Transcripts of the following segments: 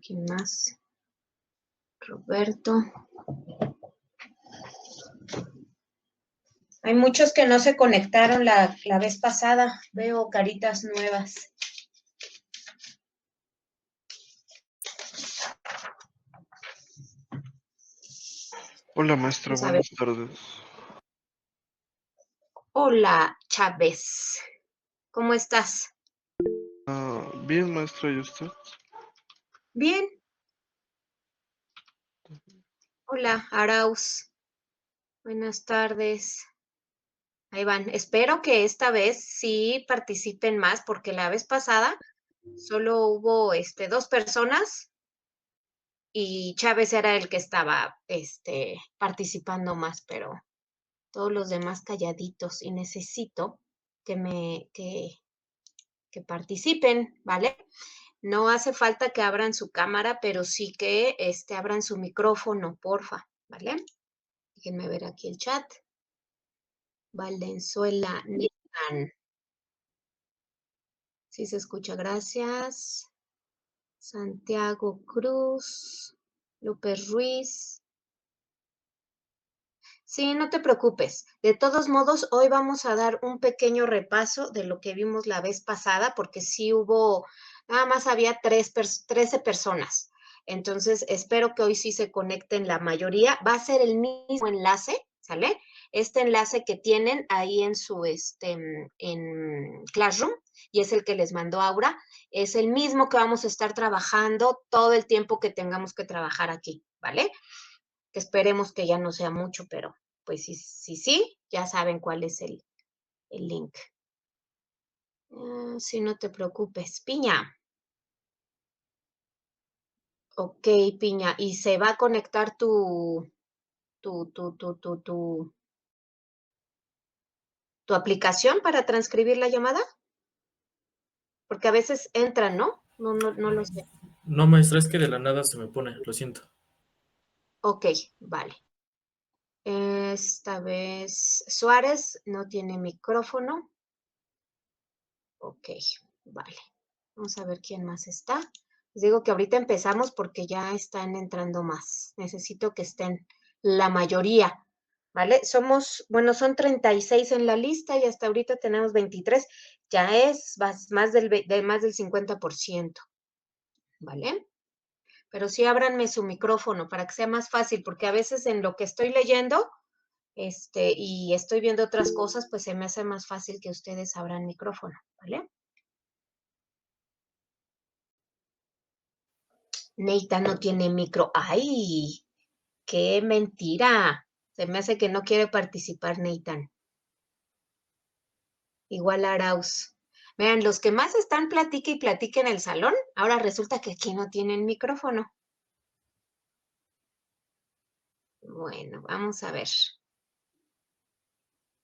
¿Quién más? Roberto. Hay muchos que no se conectaron la vez pasada. Veo caritas nuevas. Hola maestra, Vamos a ver. buenas tardes. Hola, Chávez. ¿Cómo estás? Bien maestra, ¿y usted? Bien. Hola, Arauz. Buenas tardes. Ahí van. Espero que esta vez sí participen más, porque la vez pasada solo hubo 2 personas y Chávez era el que estaba participando más, pero todos los demás calladitos y necesito que participen, ¿vale? No hace falta que abran su cámara, pero sí que abran su micrófono, porfa, ¿vale? Déjenme ver aquí el chat. Valenzuela Nican. Sí se escucha, gracias. Santiago Cruz, López Ruiz. Sí, no te preocupes. De todos modos, hoy vamos a dar un pequeño repaso de lo que vimos la vez pasada, porque sí hubo, nada más había 13 personas. Entonces, espero que hoy sí se conecten la mayoría. Va a ser el mismo enlace, ¿sale? Este enlace que tienen ahí en su, en Classroom, y es el que les mandó Aura, es el mismo que vamos a estar trabajando todo el tiempo que tengamos que trabajar aquí, ¿vale? Que esperemos que ya no sea mucho, pero pues sí, ya saben cuál es el link. Sí, no te preocupes. Piña. Ok, Piña. ¿Y se va a conectar tu aplicación para transcribir la llamada? Porque a veces entran, ¿no? No lo sé. No, maestra, es que de la nada se me pone, lo siento. Ok, vale. Esta vez Suárez no tiene micrófono. Ok, vale. Vamos a ver quién más está. Les digo que ahorita empezamos porque ya están entrando más. Necesito que estén la mayoría, ¿vale? Bueno, son 36 en la lista y hasta ahorita tenemos 23. Ya es más del 50%, ¿vale? Pero sí ábranme su micrófono para que sea más fácil, porque a veces en lo que estoy leyendo, y estoy viendo otras cosas, pues se me hace más fácil que ustedes abran micrófono, ¿vale? Neita no tiene micro. ¡Ay! ¡Qué mentira! Se me hace que no quiere participar, Nathan. Igual Arauz. Vean, los que más están platique y platique en el salón, ahora resulta que aquí no tienen micrófono. Bueno, vamos a ver.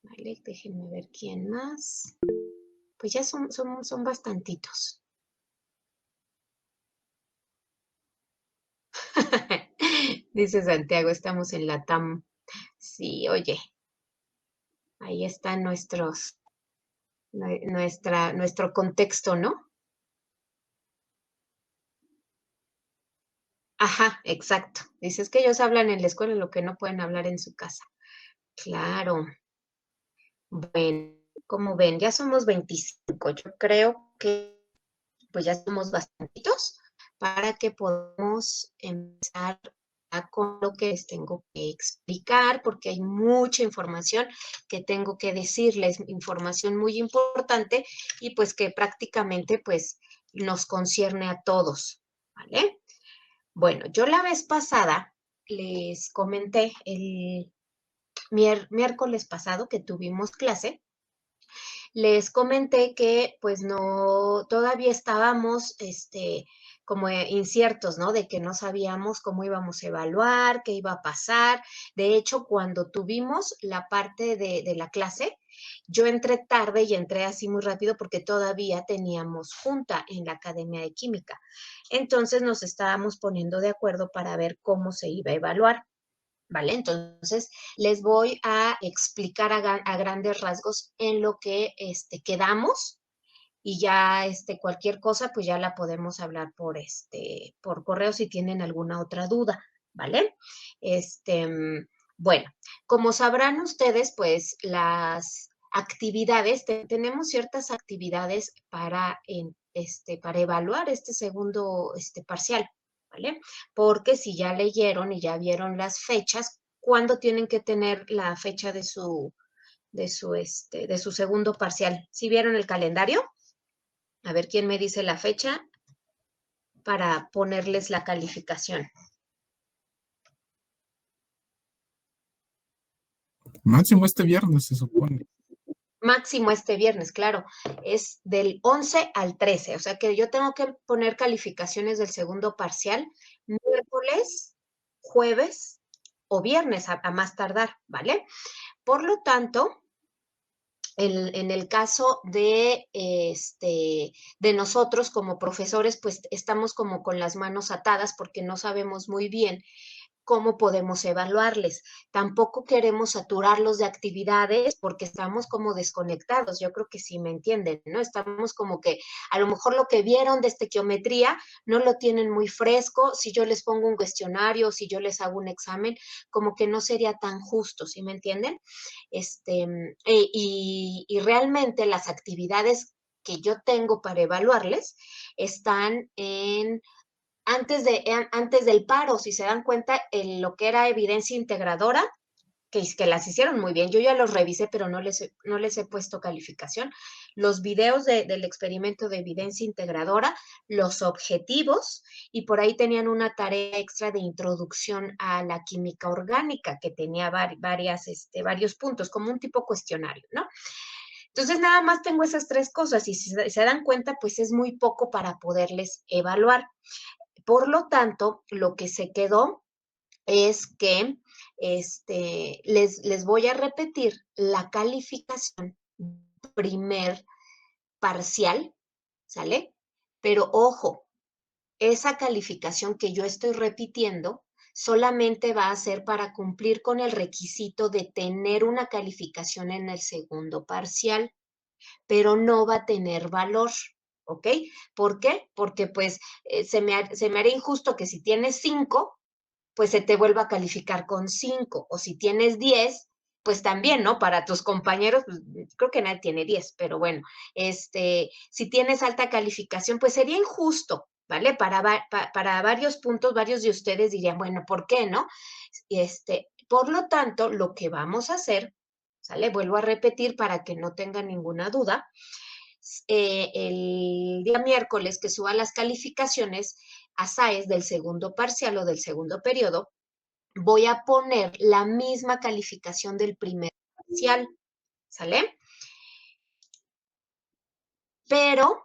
Vale, déjenme ver quién más. Pues ya son bastantitos. Dice Santiago, estamos en la TAM. Sí, oye, ahí está nuestro contexto, ¿no? Ajá, exacto. Dices que ellos hablan en la escuela lo que no pueden hablar en su casa. Claro. Bueno, como ven, ya somos 25. Yo creo que pues ya somos bastantitos para que podamos empezar con lo que les tengo que explicar, porque hay mucha información que tengo que decirles, información muy importante y pues que prácticamente pues nos concierne a todos, ¿vale? Bueno, yo la vez pasada les comenté el miércoles pasado que tuvimos clase, les comenté que pues no, todavía estábamos como inciertos, ¿no? De que no sabíamos cómo íbamos a evaluar, qué iba a pasar. De hecho, cuando tuvimos la parte de la clase, yo entré tarde y entré así muy rápido porque todavía teníamos junta en la Academia de Química. Entonces nos estábamos poniendo de acuerdo para ver cómo se iba a evaluar. ¿Vale? Entonces, les voy a explicar a grandes rasgos en lo que quedamos y ya cualquier cosa, pues ya la podemos hablar por correo si tienen alguna otra duda, ¿vale? Bueno, como sabrán ustedes, pues las actividades, tenemos ciertas actividades para evaluar este segundo parcial, ¿vale? Porque si ya leyeron y ya vieron las fechas, ¿cuándo tienen que tener la fecha de su segundo parcial? ¿Sí vieron el calendario? A ver quién me dice la fecha para ponerles la calificación. Máximo este viernes, se supone. Máximo este viernes, claro, es del 11 al 13, o sea que yo tengo que poner calificaciones del segundo parcial miércoles, jueves o viernes a más tardar, ¿vale? Por lo tanto, en el caso de nosotros como profesores, pues estamos como con las manos atadas porque no sabemos muy bien cómo podemos evaluarles. Tampoco queremos saturarlos de actividades porque estamos como desconectados. Yo creo que sí me entienden, ¿no? Estamos como que a lo mejor lo que vieron de estequiometría no lo tienen muy fresco. Si yo les pongo un cuestionario, si yo les hago un examen, como que no sería tan justo, ¿sí me entienden? Y realmente las actividades que yo tengo para evaluarles están antes del paro, si se dan cuenta, en lo que era evidencia integradora, que las hicieron muy bien. Yo ya los revisé, pero no les he puesto calificación. Los videos del experimento de evidencia integradora, los objetivos, y por ahí tenían una tarea extra de introducción a la química orgánica, que tenía varios puntos, como un tipo cuestionario, ¿no? Entonces, nada más tengo esas tres cosas, y si se dan cuenta, pues es muy poco para poderles evaluar. Por lo tanto, lo que se quedó es que les voy a repetir la calificación primer parcial, ¿sale? Pero ojo, esa calificación que yo estoy repitiendo solamente va a ser para cumplir con el requisito de tener una calificación en el segundo parcial, pero no va a tener valor, ¿ok? ¿Por qué? Porque pues se me haría injusto que si tienes 5, pues se te vuelva a calificar con 5, o si tienes 10, pues también, ¿no? Para tus compañeros, pues, creo que nadie tiene 10, pero bueno, si tienes alta calificación, pues sería injusto, ¿vale? Para varios puntos, varios de ustedes dirían, bueno, ¿por qué no? Por lo tanto, lo que vamos a hacer, ¿sale? Vuelvo a repetir para que no tengan ninguna duda. El día miércoles que suba las calificaciones a SAES del segundo parcial o del segundo periodo, voy a poner la misma calificación del primer parcial, ¿sale? Pero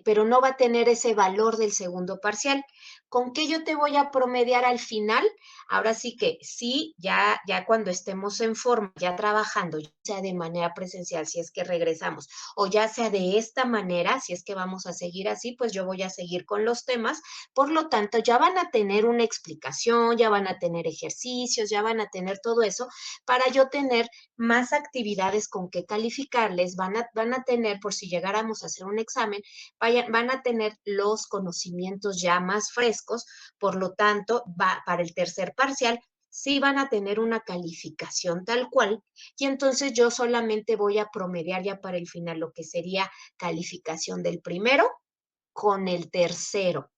pero no va a tener ese valor del segundo parcial. ¿Con qué yo te voy a promediar al final? Ahora sí que sí, ya cuando estemos en forma, ya trabajando, ya sea de manera presencial, si es que regresamos, o ya sea de esta manera, si es que vamos a seguir así, pues yo voy a seguir con los temas. Por lo tanto, ya van a tener una explicación, ya van a tener ejercicios, ya van a tener todo eso para yo tener más actividades con que calificarles, van a tener, por si llegáramos a hacer un examen, van a tener los conocimientos ya más frescos, por lo tanto, para el tercer parcial, sí van a tener una calificación tal cual, y entonces yo solamente voy a promediar ya para el final lo que sería calificación del primero con el tercero,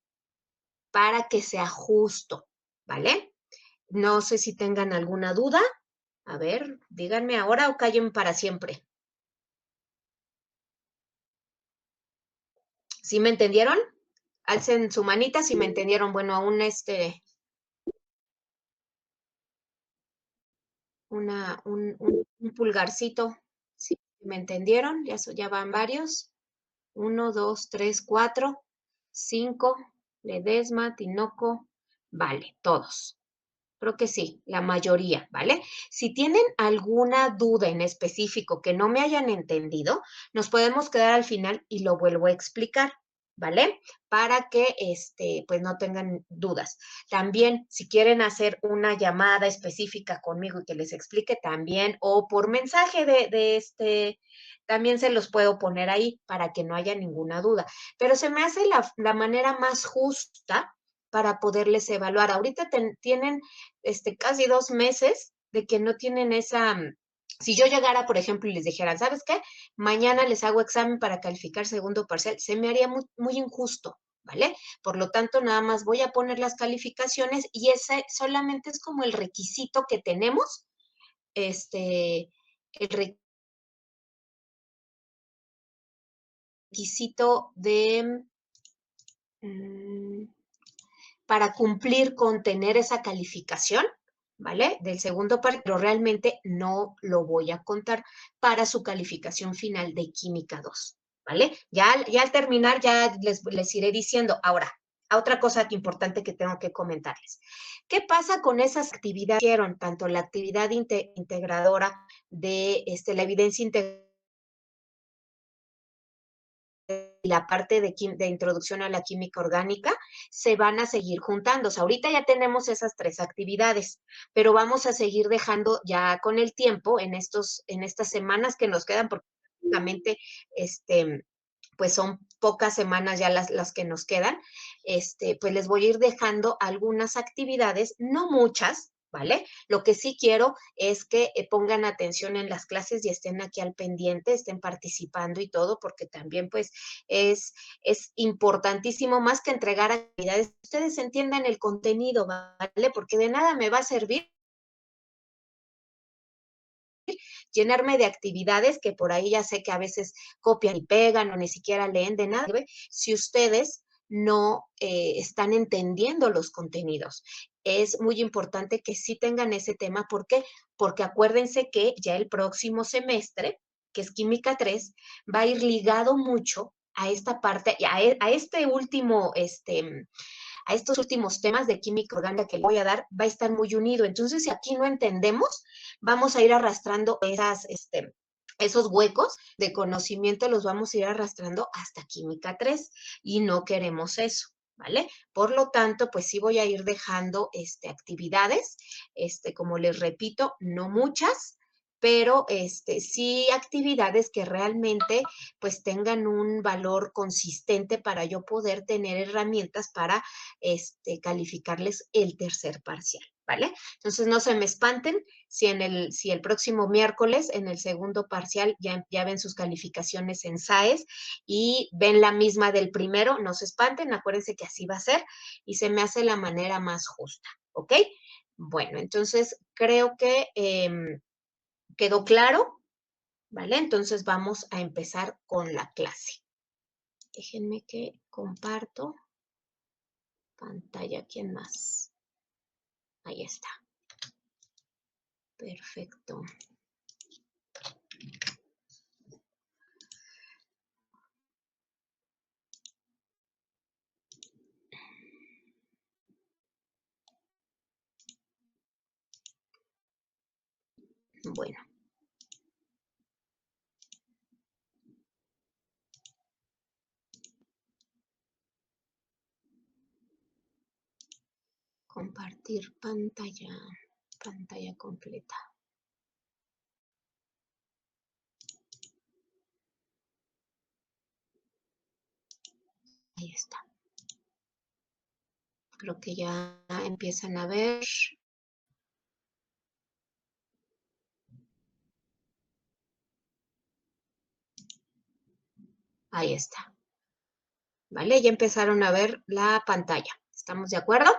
para que sea justo, ¿vale? No sé si tengan alguna duda. A ver, díganme ahora o callen para siempre. ¿Sí me entendieron? Alcen su manita si me entendieron. Bueno, un pulgarcito. ¿Sí me entendieron? Ya van varios. 1, 2, 3, 4, 5. Ledesma, Tinoco. Vale, todos. Creo que sí, la mayoría, ¿vale? Si tienen alguna duda en específico que no me hayan entendido, nos podemos quedar al final y lo vuelvo a explicar, ¿vale? Para que, pues no tengan dudas. También, si quieren hacer una llamada específica conmigo y que les explique también, o por mensaje también se los puedo poner ahí para que no haya ninguna duda. Pero se me hace la manera más justa para poderles evaluar. Ahorita tienen casi 2 meses de que no tienen esa. Si yo llegara, por ejemplo, y les dijera, ¿sabes qué? Mañana les hago examen para calificar segundo parcial, se me haría muy, muy injusto, ¿vale? Por lo tanto, nada más voy a poner las calificaciones y ese solamente es como el requisito que tenemos, el requisito para cumplir con tener esa calificación, ¿vale? Del segundo parcial, pero realmente no lo voy a contar para su calificación final de Química 2, ¿vale? Ya al terminar ya les iré diciendo. Ahora, otra cosa importante que tengo que comentarles. ¿Qué pasa con esas actividades que hicieron? Tanto la actividad integradora de la evidencia integradora y la parte de introducción a la química orgánica, se van a seguir juntando. O sea, ahorita ya tenemos esas 3 actividades, pero vamos a seguir dejando ya con el tiempo en estas semanas que nos quedan, porque prácticamente, pues son pocas semanas ya las que nos quedan, pues les voy a ir dejando algunas actividades, no muchas, ¿vale? Lo que sí quiero es que pongan atención en las clases y estén aquí al pendiente, estén participando y todo, porque también pues es importantísimo, más que entregar actividades, que ustedes entiendan el contenido, ¿vale? Porque de nada me va a servir llenarme de actividades que por ahí ya sé que a veces copian y pegan o ni siquiera leen, de nada si ustedes no están entendiendo los contenidos. Es muy importante que sí tengan ese tema. ¿Por qué? Porque acuérdense que ya el próximo semestre, que es Química 3, va a ir ligado mucho a esta parte, a este último, a estos últimos temas de química orgánica que le voy a dar, va a estar muy unido. Entonces, si aquí no entendemos, vamos a ir arrastrando esos huecos de conocimiento, los vamos a ir arrastrando hasta Química 3 y no queremos eso, ¿vale? Por lo tanto, pues sí voy a ir dejando actividades, como les repito, no muchas, pero sí actividades que realmente pues tengan un valor consistente para yo poder tener herramientas para calificarles el tercer parcial, ¿vale? Entonces no se me espanten si el próximo miércoles en el segundo parcial ya ven sus calificaciones en SAES y ven la misma del primero, no se espanten, acuérdense que así va a ser y se me hace la manera más justa, ¿ok? Bueno, entonces creo que quedó claro, ¿vale? Entonces vamos a empezar con la clase. Déjenme que comparto pantalla. ¿Quién más? Ahí está. Perfecto. Bueno. Compartir pantalla. Pantalla completa. Ahí está. Creo que ya empiezan a ver. Ahí está. ¿Vale? Ya empezaron a ver la pantalla. ¿Estamos de acuerdo?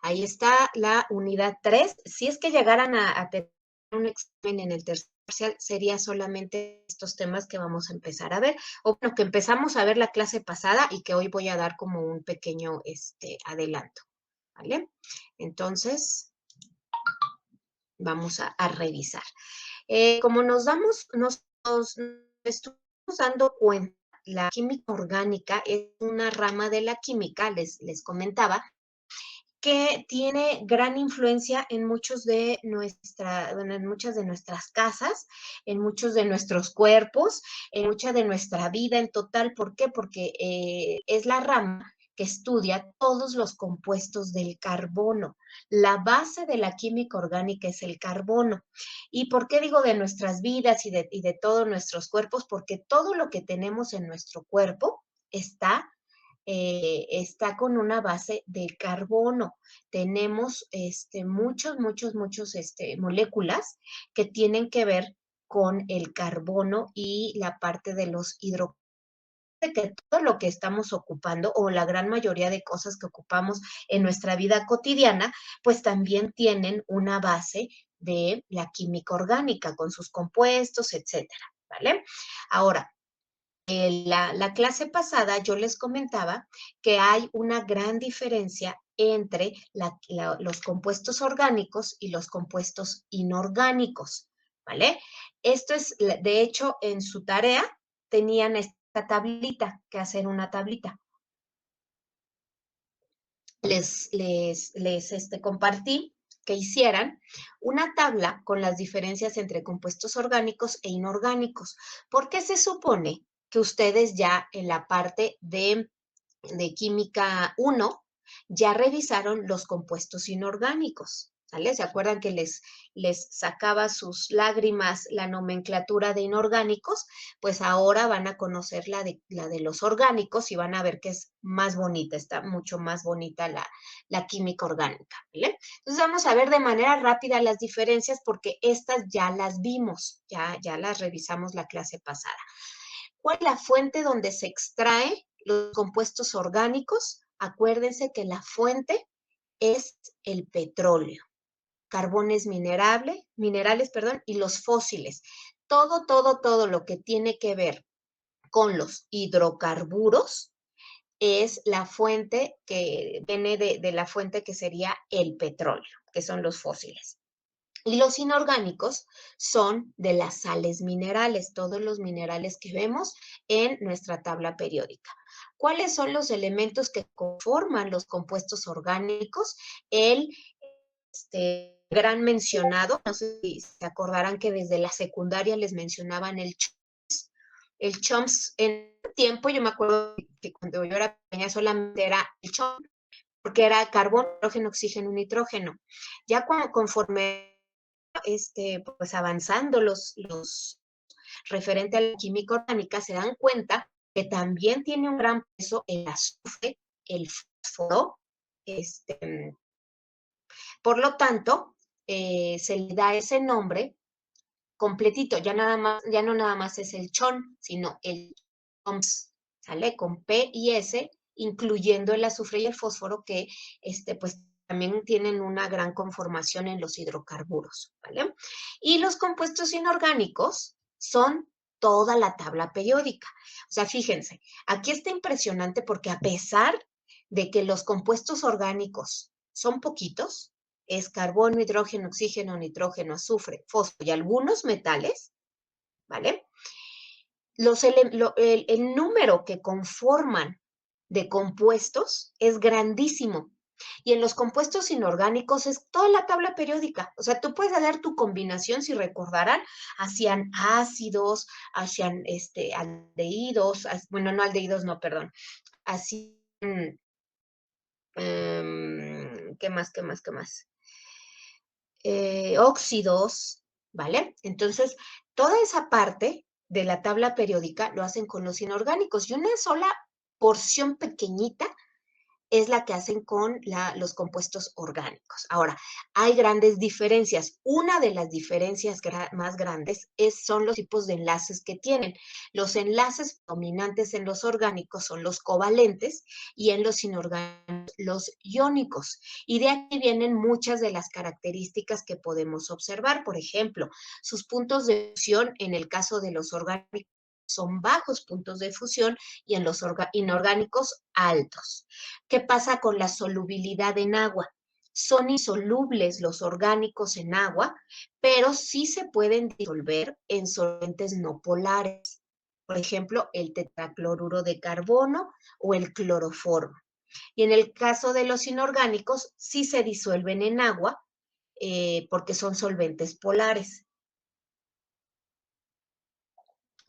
Ahí está la unidad 3. Si es que llegaran a tener un examen en el tercer parcial, sería solamente estos temas que vamos a empezar a ver, o bueno, que empezamos a ver la clase pasada y que hoy voy a dar como un pequeño adelanto, ¿vale? Entonces, vamos a revisar. Como nos estamos dando cuenta, la química orgánica es una rama de la química, les comentaba, que tiene gran influencia en muchas de nuestras casas, en muchos de nuestros cuerpos, en mucha de nuestra vida en total. ¿Por qué? Porque es la rama que estudia todos los compuestos del carbono. La base de la química orgánica es el carbono. ¿Y por qué digo de nuestras vidas y de todos nuestros cuerpos? Porque todo lo que tenemos en nuestro cuerpo está con una base de carbono. Tenemos muchas moléculas que tienen que ver con el carbono y la parte de los hidrocarburos, que todo lo que estamos ocupando o la gran mayoría de cosas que ocupamos en nuestra vida cotidiana, pues también tienen una base de la química orgánica con sus compuestos, etcétera, ¿vale? Ahora, la clase pasada yo les comentaba que hay una gran diferencia entre los compuestos orgánicos y los compuestos inorgánicos, ¿vale? Esto es, de hecho, en su tarea tenían esta tablita, que hacer una tablita. Les compartí que hicieran una tabla con las diferencias entre compuestos orgánicos e inorgánicos, porque se supone que ustedes ya en la parte de Química 1 ya revisaron los compuestos inorgánicos, ¿sale? ¿Se acuerdan que les sacaba sus lágrimas la nomenclatura de inorgánicos? Pues ahora van a conocer la de los orgánicos y van a ver que es más bonita, está mucho más bonita la química orgánica, ¿vale? Entonces vamos a ver de manera rápida las diferencias porque estas ya las vimos, ya las revisamos la clase pasada. ¿Cuál es la fuente donde se extrae los compuestos orgánicos? Acuérdense que la fuente es el petróleo, carbones minerales, y los fósiles. Todo lo que tiene que ver con los hidrocarburos es la fuente que viene de la fuente que sería el petróleo, que son los fósiles. Y los inorgánicos son de las sales minerales, todos los minerales que vemos en nuestra tabla periódica. ¿Cuáles son los elementos que conforman los compuestos orgánicos? El gran mencionado, no sé si se acordarán que desde la secundaria les mencionaban el CHOMS. El CHOMS en tiempo, yo me acuerdo que cuando yo era pequeña solamente era el CHOMS, porque era carbono, hidrógeno, oxígeno, nitrógeno. Ya conforme pues avanzando los referente a la química orgánica, se dan cuenta que también tiene un gran peso el azufre, el fósforo, por lo tanto, se le da ese nombre completito, ya no nada más es el chon, sino el CHOMS, ¿sale? Con P y S, incluyendo el azufre y el fósforo, que pues también tienen una gran conformación en los hidrocarburos, ¿vale? Y los compuestos inorgánicos son toda la tabla periódica. O sea, fíjense, aquí está impresionante porque a pesar de que los compuestos orgánicos son poquitos, es carbono, hidrógeno, oxígeno, nitrógeno, azufre, fósforo y algunos metales, ¿vale? El número que conforman de compuestos es grandísimo. Y en los compuestos inorgánicos es toda la tabla periódica. O sea, tú puedes dar tu combinación, si recordarán, hacían ácidos, hacían aldehídos, bueno, no aldehídos, no, perdón, hacían, ¿qué más? Óxidos, ¿vale? Entonces, toda esa parte de la tabla periódica lo hacen con los inorgánicos y una sola porción pequeñita es la que hacen con los compuestos orgánicos. Ahora, hay grandes diferencias. Una de las diferencias más grandes son los tipos de enlaces que tienen. Los enlaces dominantes en los orgánicos son los covalentes y en los inorgánicos los iónicos. Y de aquí vienen muchas de las características que podemos observar. Por ejemplo, sus puntos de fusión en el caso de los orgánicos son bajos puntos de fusión y en los inorgánicos altos. ¿Qué pasa con la solubilidad en agua? Son insolubles los orgánicos en agua, pero sí se pueden disolver en solventes no polares. Por ejemplo, el tetracloruro de carbono o el cloroformo. Y en el caso de los inorgánicos, sí se disuelven en agua porque son solventes polares.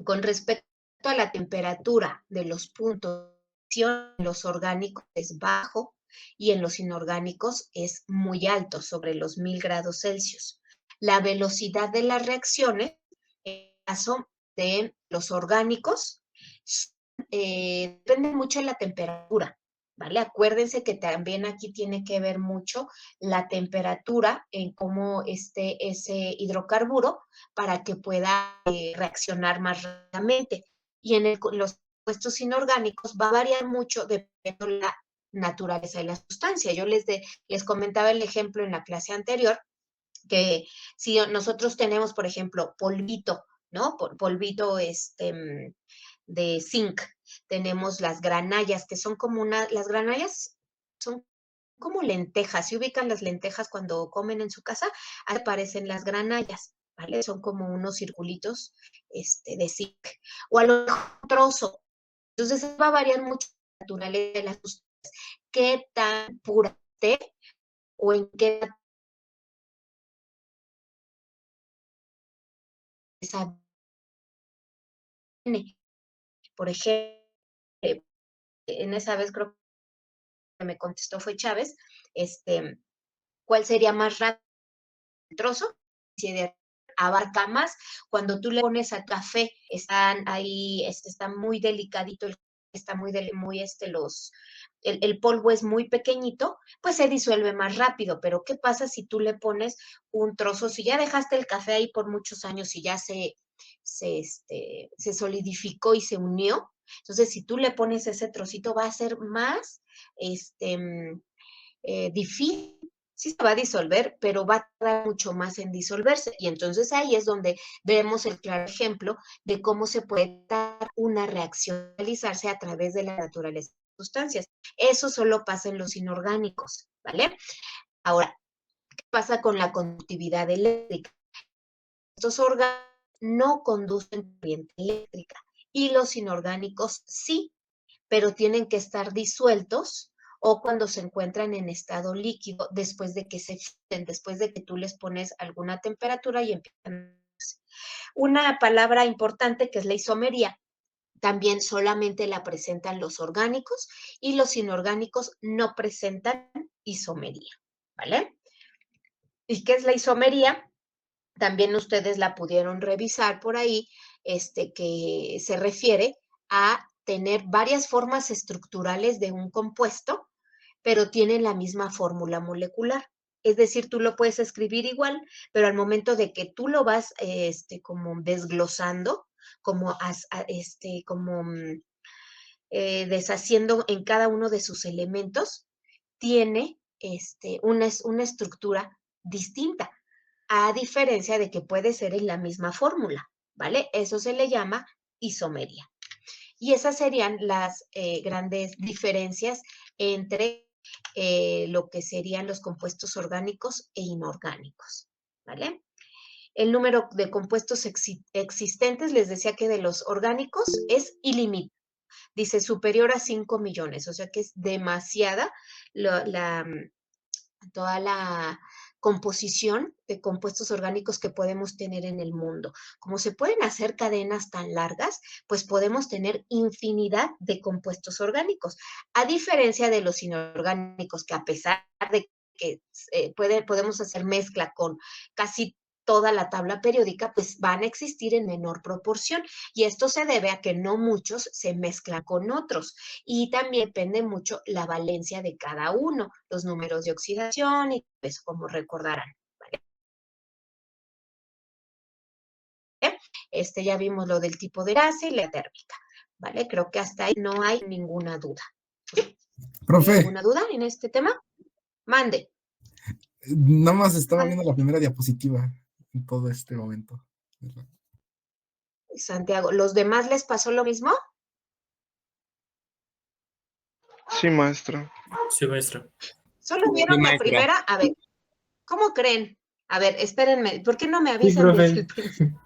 Con respecto a la temperatura de los puntos, en los orgánicos es bajo y en los inorgánicos es muy alto, sobre los 1000 grados Celsius. La velocidad de las reacciones, en el caso de los orgánicos, depende mucho de la temperatura, ¿vale? Acuérdense que también aquí tiene que ver mucho la temperatura en cómo esté ese hidrocarburo para que pueda reaccionar más rápidamente. Y en los compuestos inorgánicos va a variar mucho dependiendo de la naturaleza de la sustancia. Yo les comentaba el ejemplo en la clase anterior, que si nosotros tenemos, por ejemplo, polvito, ¿no? Polvito de zinc, tenemos las granallas, que son como las granallas son como lentejas. ¿Se ubican las lentejas cuando comen en su casa? Ahí aparecen las granallas, ¿vale? Son como unos circulitos de zinc. O a lo mejor un trozo. Entonces va a variar mucho la naturaleza de las sustancias, qué tan pura esté o en qué naturaleza viene. Por ejemplo, en esa vez creo que me contestó fue Chávez, ¿cuál sería más rápido? El trozo, si abarca más. Cuando tú le pones a café, están ahí, está muy delicadito, está muy el polvo es muy pequeñito, pues se disuelve más rápido. Pero ¿qué pasa si tú le pones un trozo? Si ya dejaste el café ahí por muchos años y ya se solidificó y se unió, entonces si tú le pones ese trocito va a ser más difícil. Sí se va a disolver, pero va a tardar mucho más en disolverse. Y entonces ahí es donde vemos el claro ejemplo de cómo se puede dar una reacción, realizarse a través de la naturaleza de las sustancias. Eso solo pasa en los inorgánicos, ¿vale? Ahora, ¿qué pasa con la conductividad eléctrica? Estos órganos no conducen corriente eléctrica y los inorgánicos sí, pero tienen que estar disueltos o cuando se encuentran en estado líquido después de que se funden, después de que tú les pones alguna temperatura y empiezan. Una palabra importante que es la isomería. También solamente la presentan los orgánicos y los inorgánicos no presentan isomería, ¿vale? ¿Y qué es la isomería? También ustedes la pudieron revisar por ahí, que se refiere a tener varias formas estructurales de un compuesto, pero tienen la misma fórmula molecular. Es decir, tú lo puedes escribir igual, pero al momento de que tú lo vas como desglosando, como deshaciendo en cada uno de sus elementos, tiene una estructura distinta, a diferencia de que puede ser en la misma fórmula, ¿vale? Eso se le llama isomería. Y esas serían las grandes diferencias entre lo que serían los compuestos orgánicos e inorgánicos, ¿vale? El número de compuestos existentes, les decía que de los orgánicos es ilimitado. Dice superior a 5 millones, o sea que es demasiada toda la composición de compuestos orgánicos que podemos tener en el mundo. Como se pueden hacer cadenas tan largas, pues podemos tener infinidad de compuestos orgánicos, a diferencia de los inorgánicos, que a pesar de que podemos hacer mezcla con casi toda la tabla periódica, pues van a existir en menor proporción. Y esto se debe a que no muchos se mezclan con otros. Y también depende mucho la valencia de cada uno, los números de oxidación y pues como recordarán. ¿Vale? Ya vimos lo del tipo de enlace y la térmica. ¿Vale? Creo que hasta ahí no hay ninguna duda. Profe, ¿Alguna duda en este tema? Mande. nada más estaba viendo la primera diapositiva en todo este momento. Santiago, ¿los demás les pasó lo mismo? Sí, maestro. Sí, maestra. ¿Solo vieron Sí, la maestra. primera? A ver, ¿cómo creen? A ver, espérenme, ¿por qué no me Sí, avisan desde profe. el principio?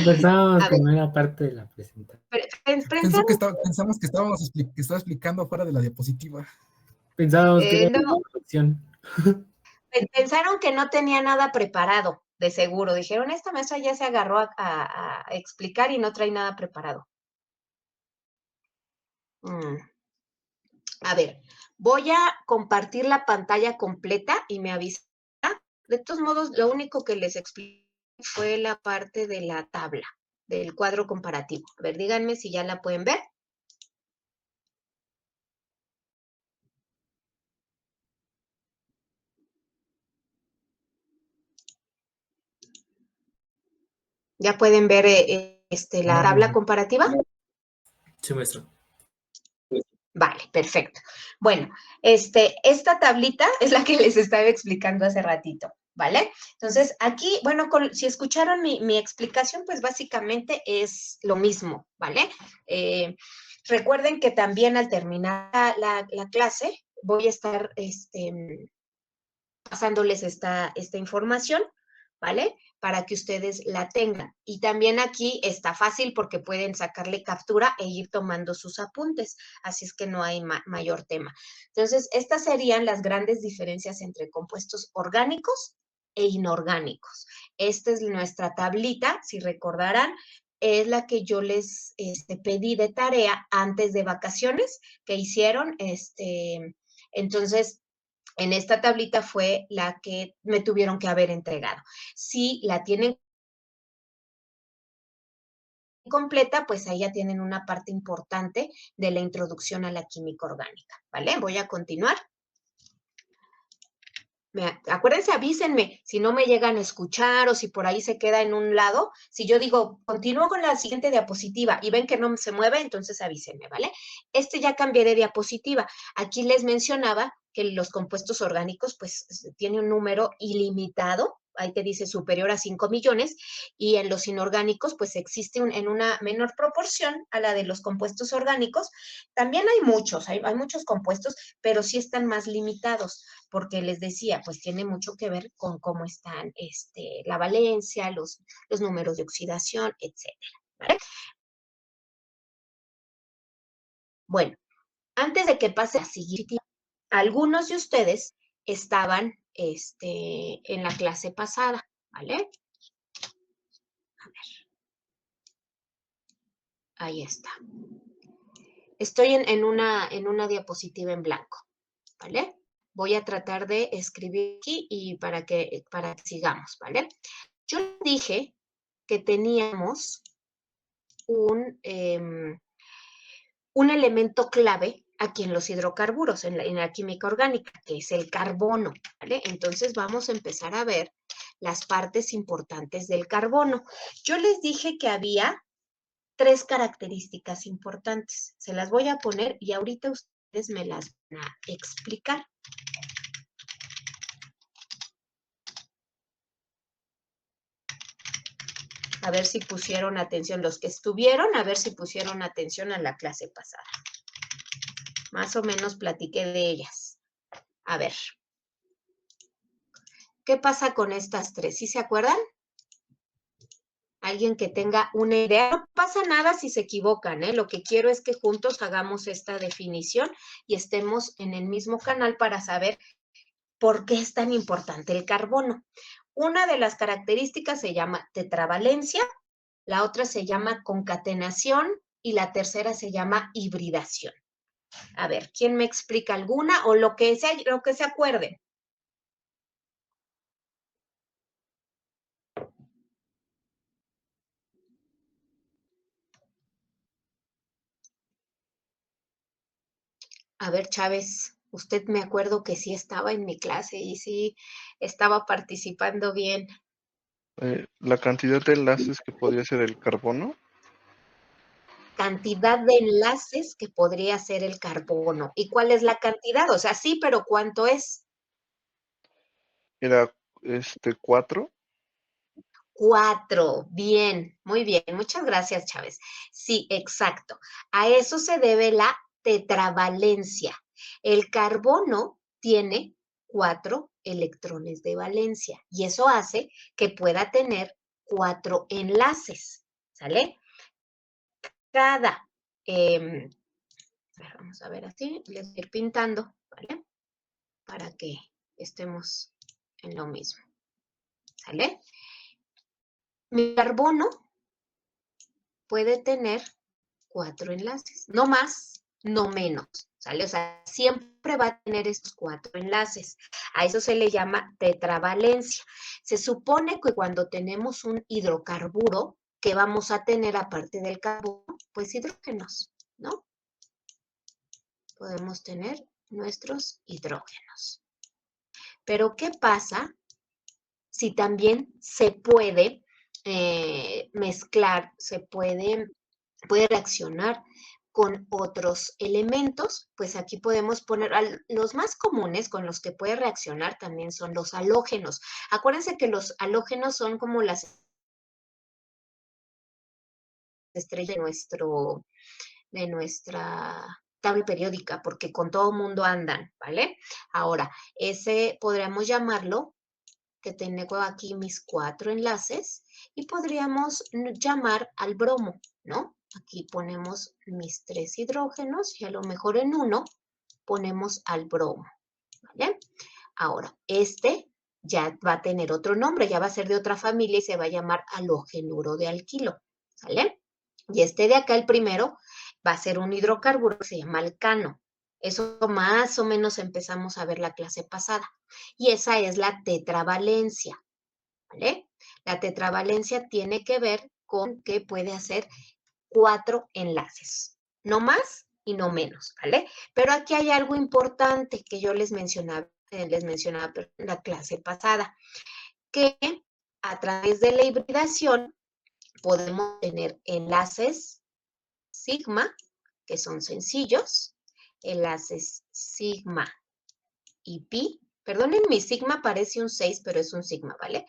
Pensábamos A que ver. no era parte de la presentación. Pensamos que estaba explicando fuera de la diapositiva. Pensábamos que era No, una opción. pensaron que no tenía nada preparado, de seguro. Dijeron, esta maestra ya se agarró a explicar y no trae nada preparado. A ver, voy a compartir la pantalla completa y me avisa. De todos modos, lo único que les expliqué fue la parte de la tabla, del cuadro comparativo. A ver, díganme si ya la pueden ver. ¿Ya pueden ver la tabla comparativa? Sí, maestra. Vale, perfecto. Bueno, esta tablita es la que les estaba explicando hace ratito, ¿vale? Entonces, aquí, bueno, si escucharon mi explicación, pues básicamente es lo mismo, ¿vale? Recuerden que también al terminar la clase voy a estar pasándoles esta información, ¿vale? Para que ustedes la tengan. Y también aquí está fácil porque pueden sacarle captura e ir tomando sus apuntes, así es que no hay mayor tema. Entonces, estas serían las grandes diferencias entre compuestos orgánicos e inorgánicos. Esta es nuestra tablita, si recordarán, es la que yo les pedí de tarea antes de vacaciones que hicieron. Entonces, en esta tablita fue la que me tuvieron que haber entregado. Si la tienen completa, pues ahí ya tienen una parte importante de la introducción a la química orgánica, ¿vale? Voy a continuar. Acuérdense, avísenme si no me llegan a escuchar o si por ahí se queda en un lado. Si yo digo, continúo con la siguiente diapositiva y ven que no se mueve, entonces avísenme, ¿vale? Ya cambié de diapositiva. Aquí les mencionaba que los compuestos orgánicos, pues, tienen un número ilimitado. Ahí te dice superior a 5 millones, y en los inorgánicos, pues existe en una menor proporción a la de los compuestos orgánicos. También hay muchos compuestos, pero sí están más limitados, porque les decía, pues tiene mucho que ver con cómo están la valencia, los números de oxidación, etcétera, ¿vale? Bueno, antes de que pase a siguiente, algunos de ustedes estaban en la clase pasada, ¿vale? A ver. Ahí está. Estoy en una diapositiva en blanco, ¿vale? Voy a tratar de escribir aquí y para que sigamos, ¿vale? Yo dije que teníamos un elemento clave aquí en los hidrocarburos, en la química orgánica, que es el carbono, ¿vale? Entonces vamos a empezar a ver las partes importantes del carbono. Yo les dije que había 3 características importantes. Se las voy a poner y ahorita ustedes me las van a explicar. A ver si pusieron atención los que estuvieron, a ver si pusieron atención a la clase pasada. Más o menos platiqué de ellas. A ver. ¿Qué pasa con estas 3? ¿Sí se acuerdan? Alguien que tenga una idea. No pasa nada si se equivocan, ¿eh? Lo que quiero es que juntos hagamos esta definición y estemos en el mismo canal para saber por qué es tan importante el carbono. Una de las características se llama tetravalencia, la otra se llama concatenación y la tercera se llama hibridación. A ver, ¿quién me explica alguna o lo que se acuerden? A ver, Chávez, usted me acuerdo que sí estaba en mi clase y sí estaba participando bien. La cantidad de enlaces que podría ser el carbono Cantidad de enlaces que podría ser el carbono. ¿Y cuál es la cantidad? O sea, sí, pero ¿cuánto es? era 4. 4. Bien, muy bien. Muchas gracias, Chávez. Sí, exacto. A eso se debe la tetravalencia. El carbono tiene 4 electrones de valencia y eso hace que pueda tener 4 enlaces, ¿sale? Vamos a ver así, les voy a ir pintando, ¿vale? para que estemos en lo mismo. ¿Sale? Mi carbono puede tener 4 enlaces, no más, no menos, ¿sale? O sea, siempre va a tener estos 4 enlaces. A eso se le llama tetravalencia. Se supone que cuando tenemos un hidrocarburo, ¿qué vamos a tener aparte del carbono? Pues hidrógenos, ¿no? Podemos tener nuestros hidrógenos. Pero, ¿qué pasa si también se puede mezclar, puede reaccionar con otros elementos? Pues aquí podemos poner, los más comunes con los que puede reaccionar también son los halógenos. Acuérdense que los halógenos son como las estrellas de nuestra tabla periódica, porque con todo mundo andan, ¿vale? Ahora, ese podríamos llamarlo, que tengo aquí mis 4 enlaces, y podríamos llamar al bromo, ¿no? Aquí ponemos mis 3 hidrógenos y a lo mejor en uno ponemos al bromo, ¿vale? Ahora, este ya va a tener otro nombre, ya va a ser de otra familia y se va a llamar halógenuro de alquilo, ¿sale? Y este de acá, el primero, va a ser un hidrocarburo que se llama alcano. Eso más o menos empezamos a ver la clase pasada. Y esa es la tetravalencia, ¿vale? La tetravalencia tiene que ver con que puede hacer 4 enlaces, no más y no menos, ¿vale? Pero aquí hay algo importante que yo les mencionaba en la clase pasada, que a través de la hibridación podemos tener enlaces sigma, que son sencillos, enlaces sigma y pi. Perdonen, mi sigma parece un 6, pero es un sigma, ¿vale?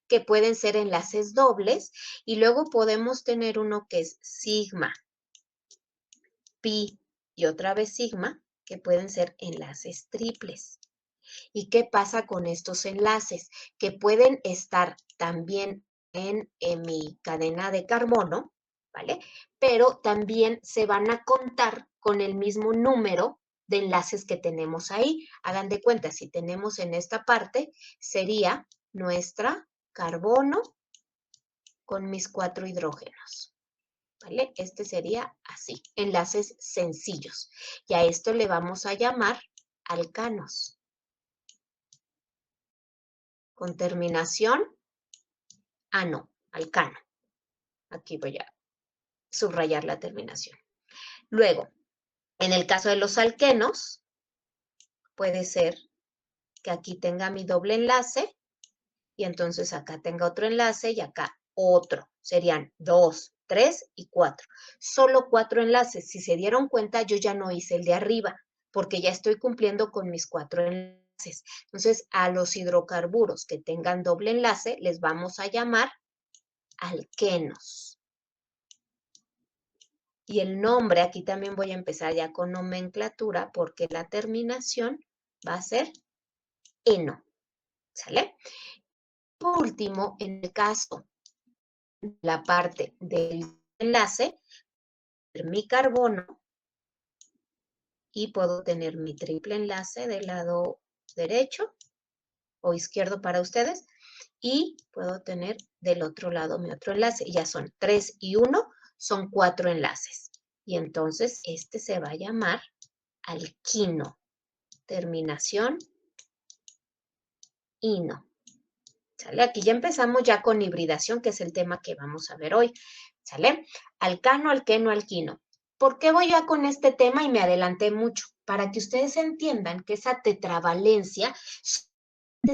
Que pueden ser enlaces dobles, y luego podemos tener uno que es sigma, pi y otra vez sigma, que pueden ser enlaces triples. ¿Y qué pasa con estos enlaces? Que pueden estar también en mi cadena de carbono, ¿vale? Pero también se van a contar con el mismo número de enlaces que tenemos ahí. Hagan de cuenta, si tenemos en esta parte, sería nuestra carbono con mis 4 hidrógenos, ¿vale? Este sería así, enlaces sencillos. Y a esto le vamos a llamar alcanos, con terminación ano, alcano. Aquí voy a subrayar la terminación. Luego, en el caso de los alquenos, puede ser que aquí tenga mi doble enlace y entonces acá tenga otro enlace y acá otro. Serían 2, 3 y 4. Solo 4 enlaces. Si se dieron cuenta, yo ya no hice el de arriba porque ya estoy cumpliendo con mis 4 enlaces. Entonces, a los hidrocarburos que tengan doble enlace, les vamos a llamar alquenos. Y el nombre, aquí también voy a empezar ya con nomenclatura porque la terminación va a ser eno, ¿sale? Por último, en el caso de la parte del enlace, mi carbono, y puedo tener mi triple enlace del lado derecho o izquierdo para ustedes, y puedo tener del otro lado mi otro enlace. Ya son 3 y 1, son 4 enlaces. Y entonces este se va a llamar alquino. Terminación ino. ¿Sale? Aquí ya empezamos ya con hibridación, que es el tema que vamos a ver hoy. ¿Sale? Alcano, alqueno, alquino. ¿Por qué voy ya con este tema y me adelanté mucho? Para que ustedes entiendan que esa tetravalencia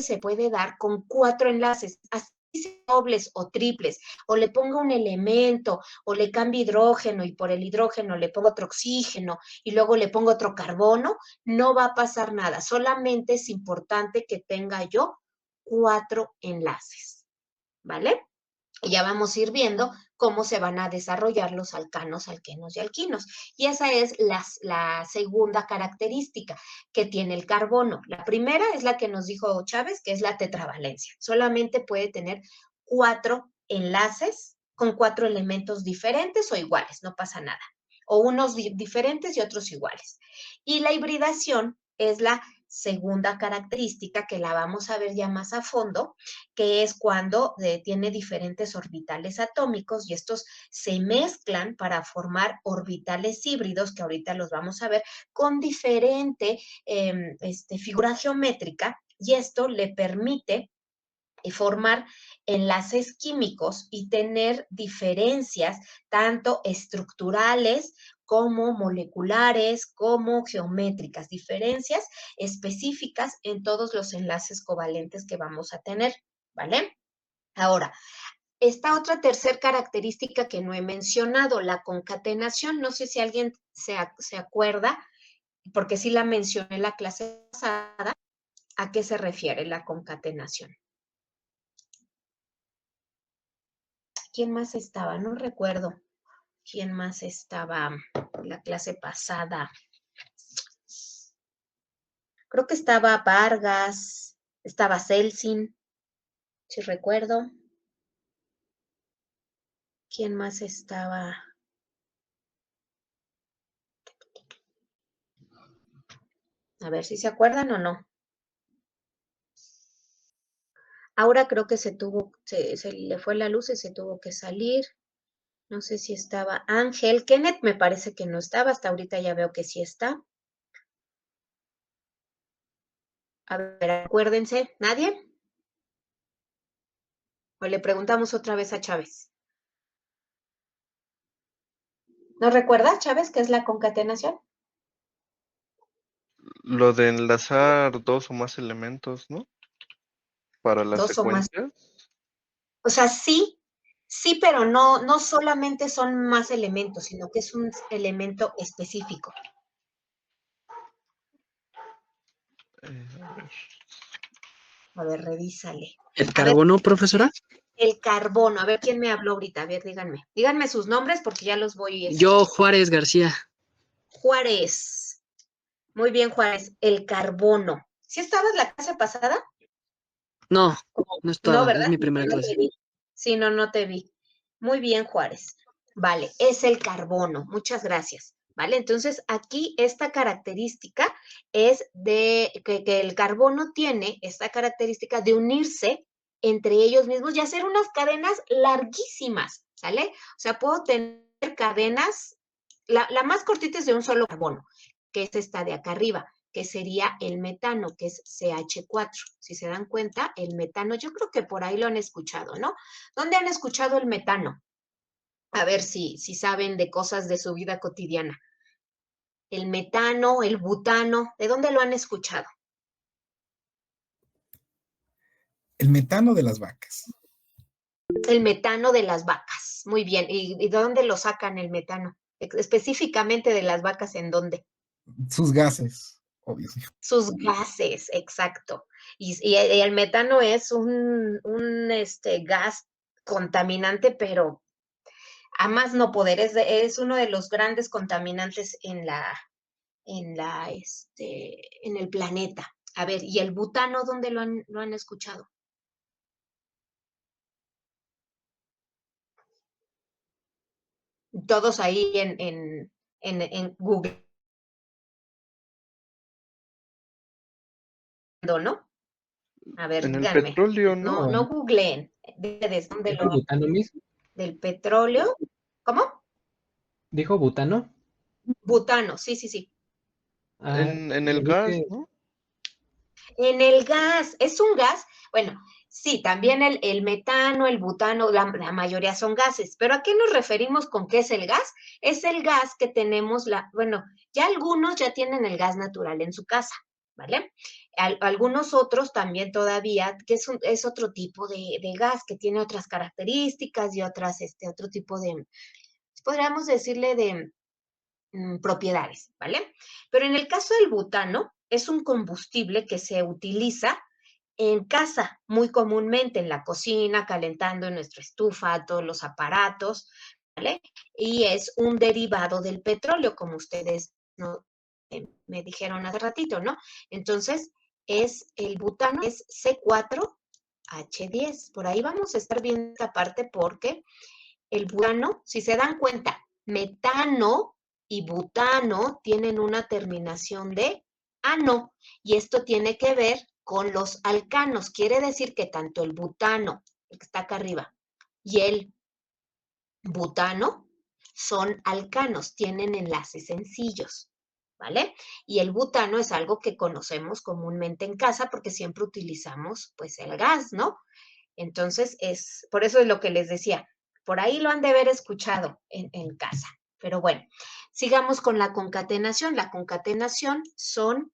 se puede dar con 4 enlaces, así sea dobles o triples, o le ponga un elemento, o le cambie hidrógeno y por el hidrógeno le pongo otro oxígeno y luego le pongo otro carbono, no va a pasar nada. Solamente es importante que tenga yo 4 enlaces, ¿vale? Y ya vamos a ir viendo cómo se van a desarrollar los alcanos, alquenos y alquinos. Y esa es la segunda característica que tiene el carbono. La primera es la que nos dijo Chávez, que es la tetravalencia. Solamente puede tener 4 enlaces con 4 elementos diferentes o iguales, no pasa nada. O unos diferentes y otros iguales. Y la hibridación es la segunda característica que la vamos a ver ya más a fondo, que es cuando tiene diferentes orbitales atómicos y estos se mezclan para formar orbitales híbridos, que ahorita los vamos a ver, con diferente figura geométrica, y esto le permite formar enlaces químicos y tener diferencias tanto estructurales como moleculares, como geométricas, diferencias específicas en todos los enlaces covalentes que vamos a tener, ¿vale? Ahora, esta otra tercera característica que no he mencionado, la concatenación, no sé si alguien se acuerda, porque sí la mencioné en la clase pasada, ¿a qué se refiere la concatenación? ¿Quién más estaba? No recuerdo quién más estaba en la clase pasada. Creo que estaba Vargas, estaba Celsin, si recuerdo. ¿Quién más estaba? A ver si se acuerdan o no. Ahora creo que se le fue la luz y se tuvo que salir. No sé si estaba Ángel. Kenneth me parece que no estaba, hasta ahorita ya veo que sí está. A ver, acuérdense, ¿nadie? O le preguntamos otra vez a Chávez. ¿No recuerdas, Chávez, qué es la concatenación? Lo de enlazar dos o más elementos, ¿no? Para las Dos o más. secuencias. O sea, sí, pero no solamente son más elementos, sino que es un elemento específico. A ver. A ver, revísale. ¿El carbono, profesora? El carbono. A ver, ¿quién me habló ahorita? A ver, díganme. Díganme sus nombres porque ya los voy. Yo, Juárez García. Juárez. Muy bien, Juárez. El carbono. ¿Sí estabas la clase pasada? No, no No, estaba, ¿verdad? es mi primera No clase. te vi. Sí, no te vi. Muy bien, Juárez. Vale, es el carbono. Muchas gracias. ¿Vale? Entonces, aquí esta característica es de que el carbono tiene esta característica de unirse entre ellos mismos y hacer unas cadenas larguísimas, ¿sale? O sea, puedo tener cadenas, la más cortita es de un solo carbono, que es esta de acá arriba, que sería el metano, que es CH4. Si se dan cuenta, el metano, yo creo que por ahí lo han escuchado, ¿no? ¿Dónde han escuchado el metano? A ver si saben de cosas de su vida cotidiana. El metano, el butano, ¿de dónde lo han escuchado? El metano de las vacas. El metano de las vacas. Muy bien. ¿Y de dónde lo sacan el metano? Específicamente de las vacas, ¿en dónde? Sus gases, obvio. Sus gases, exacto. Y el metano es un gas contaminante, pero a más no poder. Es uno de los grandes contaminantes en el planeta. A ver, ¿y el butano dónde lo han escuchado? Todos ahí en Google, ¿no? A ver, En el díganme. petróleo, ¿no? No googleen. ¿Desde dónde ¿Dijo butano mismo? del petróleo? ¿Cómo? ¿Dijo butano? Butano, sí. Ah, En el yo vi gas, que ¿no? En el gas, ¿es un gas? Bueno, sí, también el metano, el butano, la mayoría son gases, pero ¿a qué nos referimos con qué es el gas? Es el gas que tenemos, bueno, ya algunos ya tienen el gas natural en su casa, ¿vale? Algunos otros también todavía, que es otro tipo de gas, que tiene otras características y otro tipo de, podríamos decirle de propiedades, ¿vale? Pero en el caso del butano, es un combustible que se utiliza en casa, muy comúnmente en la cocina, calentando en nuestra estufa, todos los aparatos, ¿vale? Y es un derivado del petróleo, como ustedes me dijeron hace ratito, ¿no? Entonces, el butano es C4H10. Por ahí vamos a estar viendo esta parte porque el butano, si se dan cuenta, metano y butano tienen una terminación de ano. Y esto tiene que ver con los alcanos. Quiere decir que tanto el butano, el que está acá arriba, y el butano son alcanos, tienen enlaces sencillos, ¿vale? Y el butano es algo que conocemos comúnmente en casa porque siempre utilizamos, pues, el gas, ¿no? Entonces, por eso es lo que les decía, por ahí lo han de haber escuchado en casa. Pero bueno, sigamos con la concatenación. La concatenación son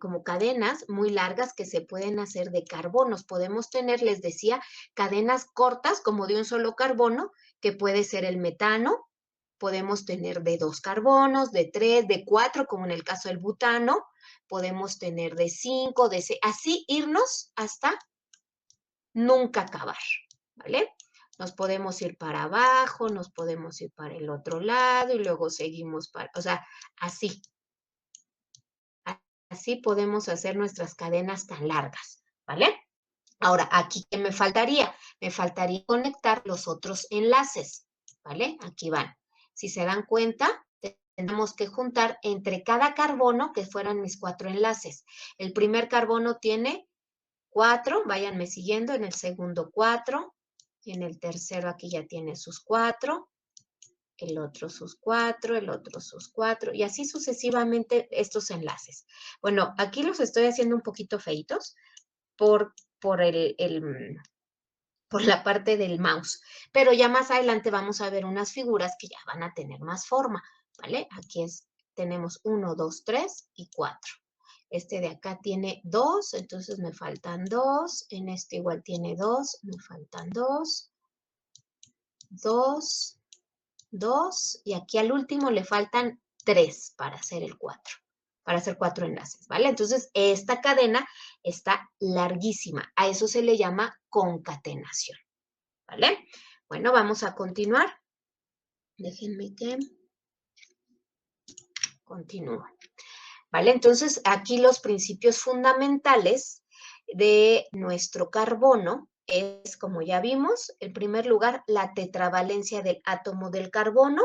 como cadenas muy largas que se pueden hacer de carbonos. Podemos tener, les decía, cadenas cortas como de un solo carbono, que puede ser el metano. Podemos tener de 2 carbonos, de 3, de 4, como en el caso del butano. Podemos tener de 5, de 6, así irnos hasta nunca acabar, ¿vale? Nos podemos ir para abajo, nos podemos ir para el otro lado y luego seguimos o sea, así. Así podemos hacer nuestras cadenas tan largas, ¿vale? Ahora, aquí, ¿qué me faltaría? Me faltaría conectar los otros enlaces, ¿vale? Aquí van. Si se dan cuenta, tenemos que juntar entre cada carbono, que fueran mis 4 enlaces. El primer carbono tiene 4, váyanme siguiendo, en el segundo 4, en el tercero aquí ya tiene sus 4, el otro sus 4, el otro sus 4, y así sucesivamente estos enlaces. Bueno, aquí los estoy haciendo un poquito feitos por, por, por la parte del mouse, pero ya más adelante vamos a ver unas figuras que ya van a tener más forma, ¿vale? Aquí tenemos 1, 2, 3 y 4. Este de acá tiene 2, entonces me faltan 2. En este igual tiene 2, me faltan 2. 2, 2. Y aquí al último le faltan 3 para hacer el 4. Para hacer 4 enlaces, ¿vale? Entonces, esta cadena está larguísima. A eso se le llama concatenación, ¿vale? Bueno, vamos a continuar. Déjenme que continúe. ¿Vale? Entonces, aquí los principios fundamentales de nuestro carbono es, como ya vimos, en primer lugar, la tetravalencia del átomo del carbono.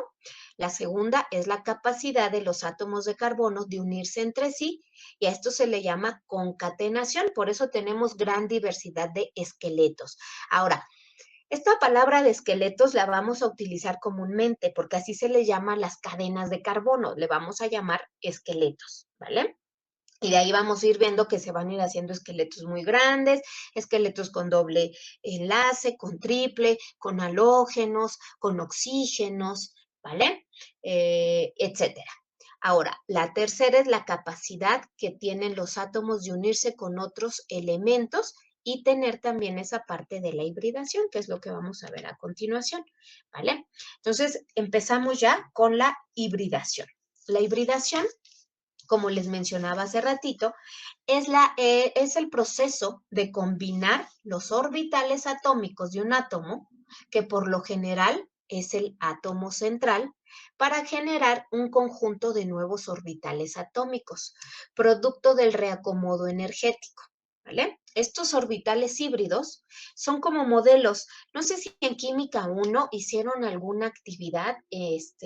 La segunda es la capacidad de los átomos de carbono de unirse entre sí, y a esto se le llama concatenación. Por eso tenemos gran diversidad de esqueletos. Ahora, esta palabra de esqueletos la vamos a utilizar comúnmente porque así se le llama las cadenas de carbono, le vamos a llamar esqueletos, ¿vale? Y de ahí vamos a ir viendo que se van a ir haciendo esqueletos muy grandes, esqueletos con doble enlace, con triple, con halógenos, con oxígenos, ¿vale? Etcétera. Ahora, la tercera es la capacidad que tienen los átomos de unirse con otros elementos y tener también esa parte de la hibridación, que es lo que vamos a ver a continuación, ¿vale? Entonces, empezamos ya con la hibridación. La hibridación, como les mencionaba hace ratito, es el proceso de combinar los orbitales atómicos de un átomo, que por lo general es el átomo central, para generar un conjunto de nuevos orbitales atómicos, producto del reacomodo energético, ¿vale? Estos orbitales híbridos son como modelos. No sé si en Química 1 hicieron alguna actividad,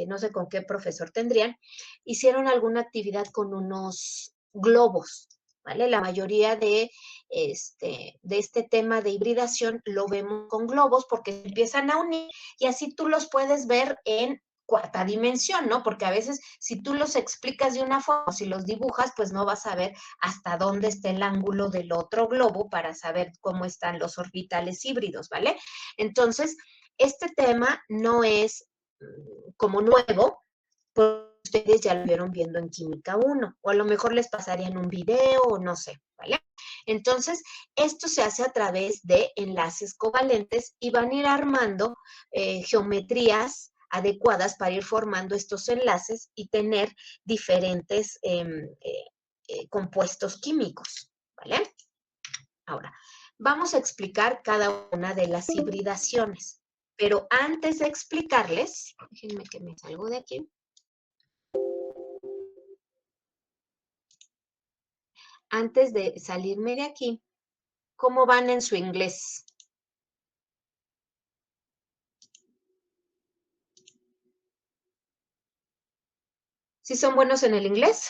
no sé con qué profesor tendrían, hicieron alguna actividad con unos globos, ¿vale? La mayoría de este tema de hibridación lo vemos con globos porque empiezan a unir y así tú los puedes ver en cuarta dimensión, ¿no? Porque a veces si tú los explicas de una forma, si los dibujas, pues no vas a ver hasta dónde está el ángulo del otro globo para saber cómo están los orbitales híbridos, ¿vale? Entonces, este tema no es como nuevo, pues ustedes ya lo vieron viendo en Química 1, o a lo mejor les pasarían un video, o no sé, ¿vale? Entonces, esto se hace a través de enlaces covalentes y van a ir armando geometrías adecuadas para ir formando estos enlaces y tener diferentes compuestos químicos, ¿vale? Ahora, vamos a explicar cada una de las hibridaciones, pero antes de explicarles, déjenme que me salgo de aquí. Antes de salirme de aquí, ¿cómo van en su inglés? ¿Sí son buenos en el inglés?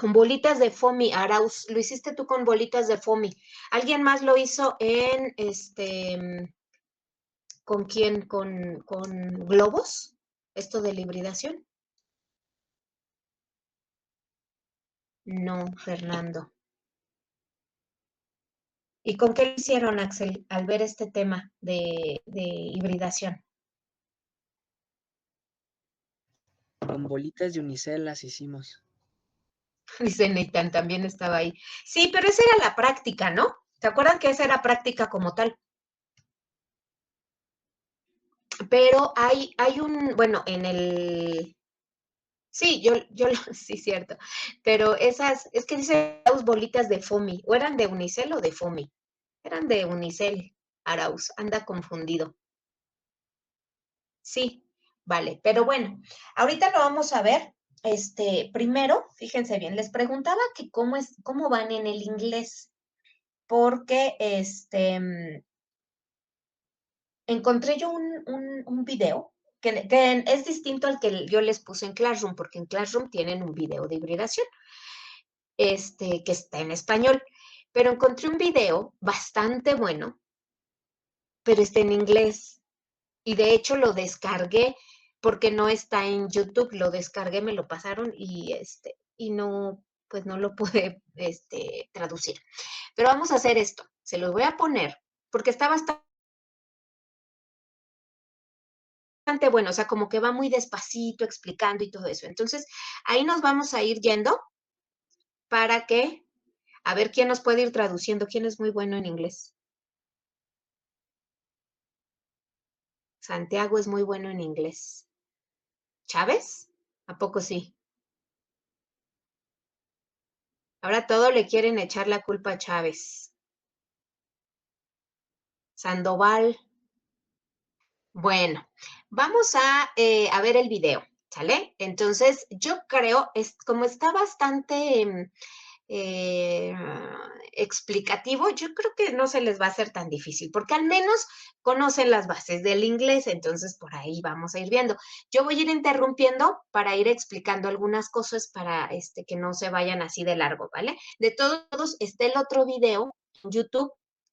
Con bolitas de foamy, Arauz, lo hiciste tú con bolitas de foamy. ¿Alguien más lo hizo en, con quién? ¿Con globos? ¿Esto de la hibridación? No, Fernando. ¿Y con qué lo hicieron, Axel, al ver este tema de hibridación? Con bolitas de unicel las hicimos. Dice Nathan, también estaba ahí. Sí, pero esa era la práctica, ¿no? ¿Se acuerdan que esa era práctica como tal? Pero hay un, bueno, en el... Sí, sí, cierto. Pero esas, es que dice Arauz bolitas de foamy, o eran de unicel o de foamy. Eran de unicel, Arauz, anda confundido. Sí, vale, pero bueno, ahorita lo vamos a ver. Primero, fíjense bien, les preguntaba que cómo van en el inglés, porque encontré yo un video que es distinto al que yo les puse en Classroom, porque en Classroom tienen un video de hibridación, que está en español, pero encontré un video bastante bueno, pero está en inglés. Y de hecho lo descargué porque no está en YouTube, lo descargué, me lo pasaron y no, pues no lo pude traducir. Pero vamos a hacer esto, se los voy a poner porque está bastante bueno, o sea, como que va muy despacito explicando y todo eso. Entonces, ahí nos vamos a ir yendo para que, a ver quién nos puede ir traduciendo, quién es muy bueno en inglés. Santiago es muy bueno en inglés. ¿Chávez? ¿A poco sí? Ahora todo le quieren echar la culpa a Chávez. Sandoval. Bueno, vamos a ver el video, ¿sale? Entonces, yo creo, como está bastante eh, explicativo, yo creo que no se les va a hacer tan difícil, porque al menos conocen las bases del inglés, entonces por ahí vamos a ir viendo. Yo voy a ir interrumpiendo para ir explicando algunas cosas para que no se vayan así de largo, ¿vale? De todos modos, está el otro video en YouTube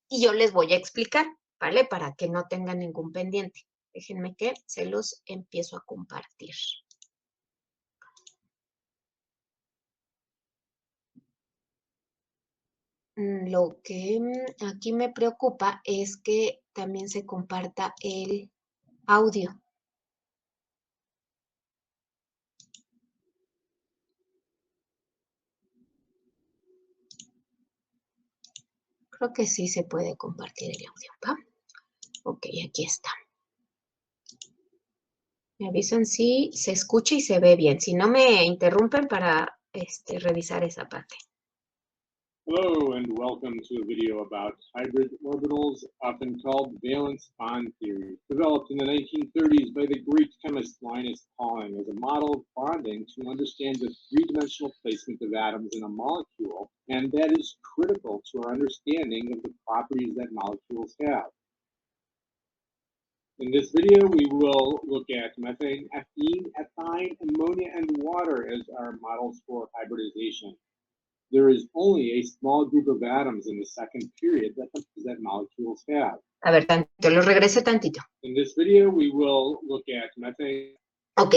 y yo les voy a explicar, ¿vale? Para que no tengan ningún pendiente. Déjenme que se los empiezo a compartir. Lo que aquí me preocupa es que también se comparta el audio. Creo que sí se puede compartir el audio, ¿va? Ok, aquí está. Me avisan si se escucha y se ve bien. Si no, me interrumpen para revisar esa parte. Hello and welcome to a video about hybrid orbitals, often called valence bond theory, developed in the 1930s by the Greek chemist Linus Pauling as a model of bonding to understand the three-dimensional placement of atoms in a molecule, and that is critical to our understanding of the properties that molecules have. In this video, we will look at methane, ethene, ethine, ammonia, and water as our models for hybridization. There is only a small group of atoms in the second period that molecules have. A ver, tantito, lo regresé tantito. In this video, we will look at methane. Ok,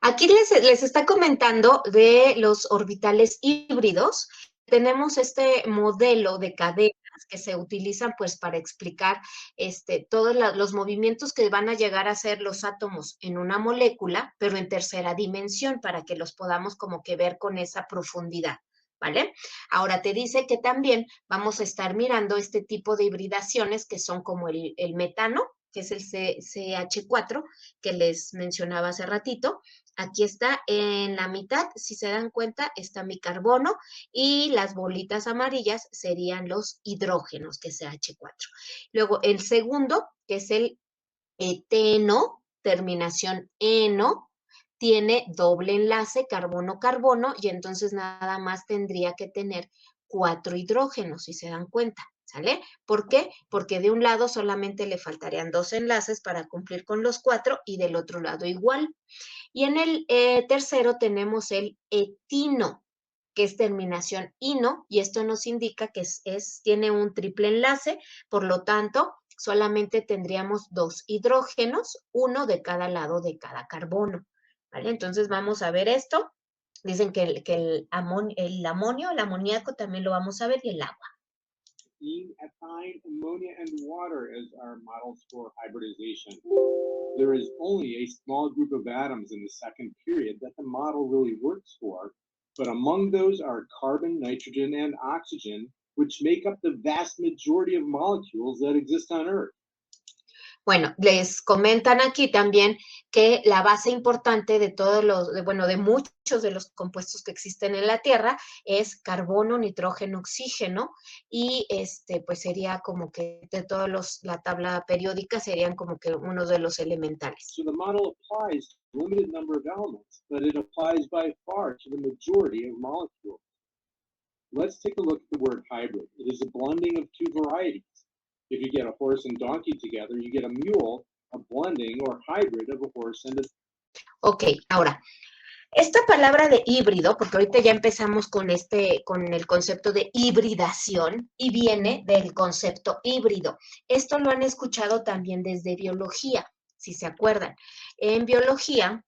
aquí les está comentando de los orbitales híbridos. Tenemos este modelo de cadenas que se utilizan pues para explicar todos los movimientos que van a llegar a hacer los átomos en una molécula, pero en tercera dimensión, para que los podamos como que ver con esa profundidad. ¿Vale? Ahora te dice que también vamos a estar mirando este tipo de hibridaciones que son como el metano, que es el CH4, que les mencionaba hace ratito. Aquí está en la mitad, si se dan cuenta, está mi carbono y las bolitas amarillas serían los hidrógenos, que es CH4. Luego el segundo, que es el eteno, terminación eno, tiene doble enlace carbono-carbono y entonces nada más tendría que tener 4 hidrógenos, si se dan cuenta, ¿sale? ¿Por qué? Porque de un lado solamente le faltarían 2 enlaces para cumplir con los 4 y del otro lado igual. Y en el tercero tenemos el etino. que es terminación ino, y esto nos indica que tiene un triple enlace, por lo tanto, solamente tendríamos 2 hidrógenos, uno de cada lado de cada carbono, ¿vale? Entonces vamos a ver esto. Dicen que el amonio, el amoníaco también lo vamos a ver, y el agua. Ethine, ammonia, and water as our models for hybridization. There is only a small group of atoms in the second period that the model really works for, but among those are carbon, nitrogen, and oxygen, which make up the vast majority of molecules that exist on Earth. Bueno, les comentan aquí también que la base importante de de muchos de los compuestos que existen en la Tierra es carbono, nitrógeno, oxígeno, y pues sería como que de la tabla periódica serían como que uno de los elementales. So the model applies to a limited number of elements, but it applies by far to the majority of molecules. Let's take a look at the word hybrid. It is a blending of two varieties. If you get a horse and donkey together, you get a mule, a blending or hybrid of a horse and a... Ok, ahora, esta palabra de híbrido, porque ahorita ya empezamos con el concepto de hibridación, y viene del concepto híbrido. Esto lo han escuchado también desde biología, si se acuerdan. En biología,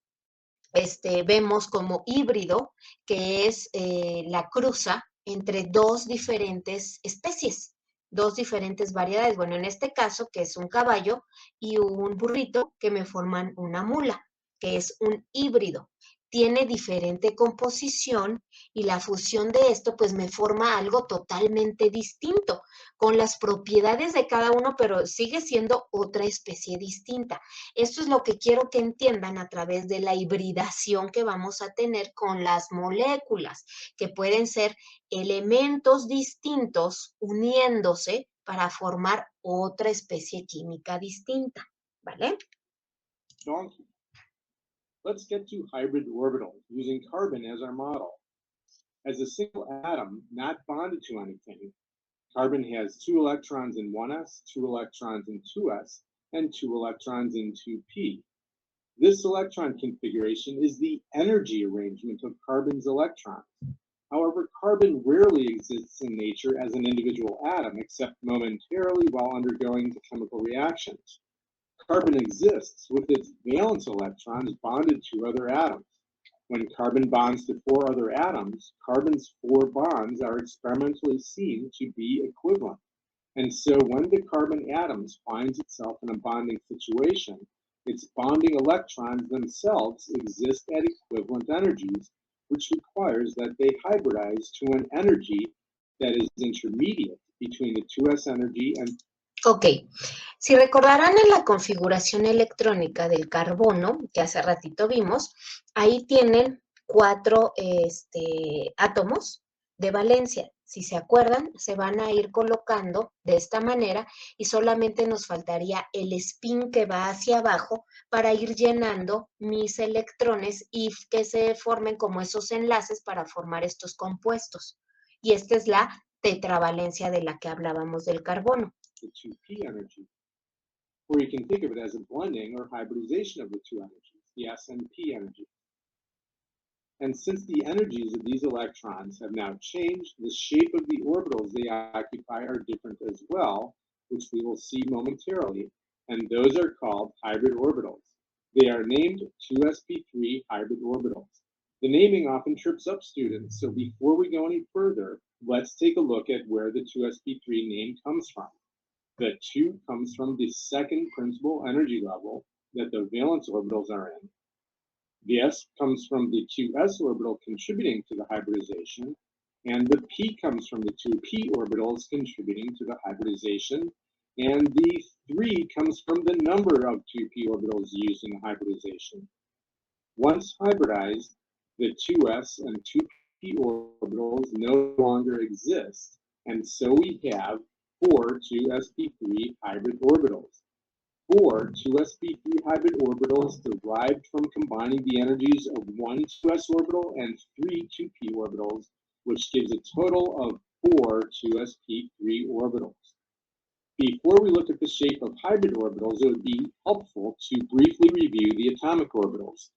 vemos como híbrido, que es la cruza entre dos diferentes especies, dos diferentes variedades. Bueno, en este caso, que es un caballo y un burrito, que me forman una mula, que es un híbrido. Tiene diferente composición, y la fusión de esto pues me forma algo totalmente distinto, con las propiedades de cada uno, pero sigue siendo otra especie distinta. Esto es lo que quiero que entiendan a través de la hibridación que vamos a tener con las moléculas, que pueden ser elementos distintos uniéndose para formar otra especie química distinta, ¿vale? donkey. Let's get to hybrid orbitals using carbon as our model. As a single atom not bonded to anything, carbon has 2 electrons in 1s, 2 electrons in 2s, and 2 electrons in 2p. This electron configuration is the energy arrangement of carbon's electrons. However, carbon rarely exists in nature as an individual atom, except momentarily while undergoing the chemical reactions. Carbon exists with its valence electrons bonded to other atoms. When carbon bonds to 4 other atoms, carbon's 4 bonds are experimentally seen to be equivalent. And so when the carbon atom finds itself in a bonding situation, its bonding electrons themselves exist at equivalent energies, which requires that they hybridize to an energy that is intermediate between the 2s energy and... Ok, si recordarán en la configuración electrónica del carbono, que hace ratito vimos, ahí tienen 4 átomos de valencia. Si se acuerdan, se van a ir colocando de esta manera, y solamente nos faltaría el spin que va hacia abajo para ir llenando mis electrones y que se formen como esos enlaces para formar estos compuestos. Y esta es la tetravalencia de la que hablábamos del carbono. the 2p energy. Or you can think of it as a blending or hybridization of the 2 energies, the s and p energy. And since the energies of these electrons have now changed, the shape of the orbitals they occupy are different as well, which we will see momentarily, and those are called hybrid orbitals. They are named 2sp3 hybrid orbitals. The naming often trips up students, so before we go any further, let's take a look at where the 2sp3 name comes from. The 2 comes from the second principal energy level that the valence orbitals are in. The s comes from the 2s orbital contributing to the hybridization, and the p comes from the 2p orbitals contributing to the hybridization, and the 3 comes from the number of 2p orbitals used in the hybridization. Once hybridized, the 2s and 2p orbitals no longer exist, and so we have 4 2sp3 hybrid orbitals. 4 2sp3 hybrid orbitals derived from combining the energies of 1 2s orbital and 3 2p orbitals, which gives a total of 4 2sp3 orbitals. Before we look at the shape of hybrid orbitals, it would be helpful to briefly review the atomic orbitals.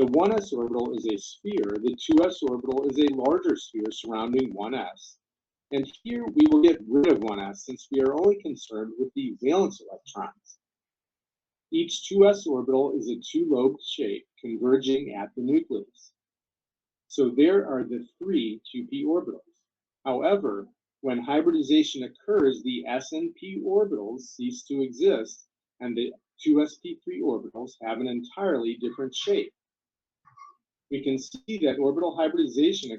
The 1s orbital is a sphere. The 2s orbital is a larger sphere surrounding 1s. And here we will get rid of 1s since we are only concerned with the valence electrons. Each 2s orbital is a two-lobed shape converging at the nucleus. So there are the three 2p orbitals. However, when hybridization occurs, the s and p orbitals cease to exist, and the 2sp3 orbitals have an entirely different shape. We can see that orbital hybridization.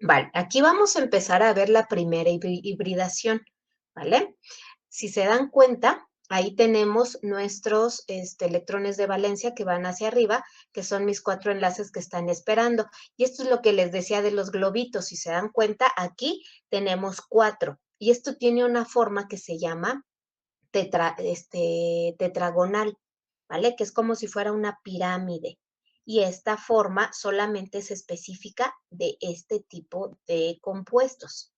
Vale, aquí vamos a empezar a ver la primera hibridación, ¿vale? Si se dan cuenta, ahí tenemos nuestros electrones de valencia que van hacia arriba, que son mis 4 enlaces que están esperando. Y esto es lo que les decía de los globitos. Si se dan cuenta, aquí tenemos 4. Y esto tiene una forma que se llama tetragonal, ¿vale? Que es como si fuera una pirámide. Y esta forma solamente es específica de este tipo de compuestos.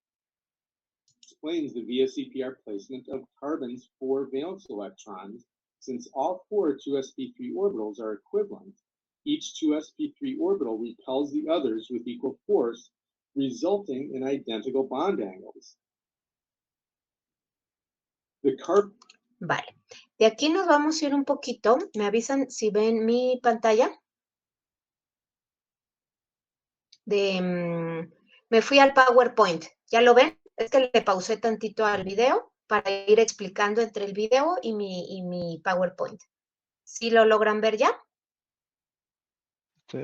Explains the VSEPR placement of carbon's 4 valence electrons, since all 4 2sp3 orbitals are equivalent. Each 2sp3 orbital repels the others with equal force, resulting in identical bond angles. Vale, de aquí nos vamos a ir un poquito. ¿Me avisan si ven mi pantalla? Me fui al PowerPoint. ¿Ya lo ven? Es que le pausé tantito al video para ir explicando entre el video y mi PowerPoint. ¿Sí lo logran ver ya?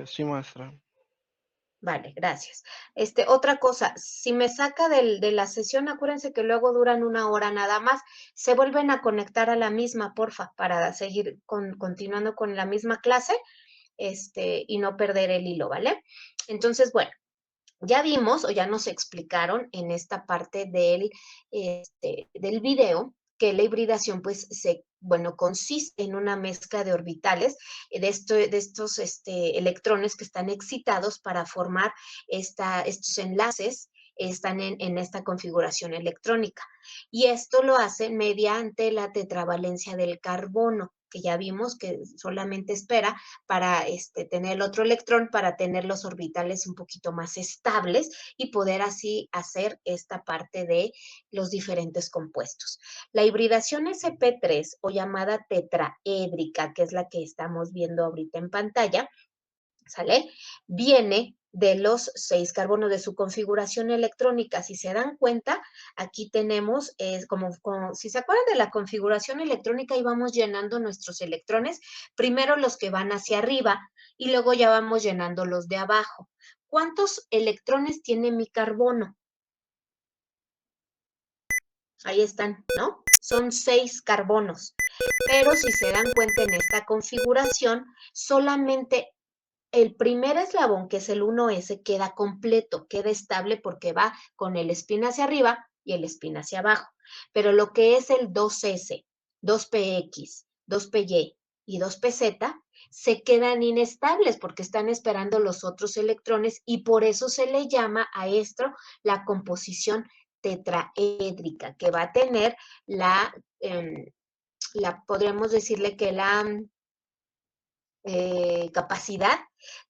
Sí, maestra. Vale, gracias. Otra cosa, si me saca de la sesión, acuérdense que luego duran 1 hora nada más, se vuelven a conectar a la misma, porfa, para seguir continuando con la misma clase, y no perder el hilo, ¿vale? Entonces, bueno, ya vimos o ya nos explicaron en esta parte del video que la hibridación, pues, consiste en una mezcla de orbitales de estos electrones que están excitados para formar estos enlaces, están en esta configuración electrónica. Y esto lo hacen mediante la tetravalencia del carbono, que ya vimos que solamente espera para tener el otro electrón, para tener los orbitales un poquito más estables y poder así hacer esta parte de los diferentes compuestos. La hibridación sp3 o llamada tetraédrica, que es la que estamos viendo ahorita en pantalla, ¿sale? Viene de los 6 carbonos de su configuración electrónica. Si se dan cuenta, aquí tenemos, si se acuerdan de la configuración electrónica, y vamos llenando nuestros electrones, primero los que van hacia arriba y luego ya vamos llenando los de abajo. ¿Cuántos electrones tiene mi carbono? Ahí están, ¿no? Son 6 carbonos. Pero si se dan cuenta en esta configuración, solamente el primer eslabón, que es el 1s, queda completo, queda estable porque va con el spin hacia arriba y el spin hacia abajo. Pero lo que es el 2s, 2px, 2py y 2pz se quedan inestables porque están esperando los otros electrones y por eso se le llama a esto la composición tetraédrica, que va a tener podríamos decirle que la capacidad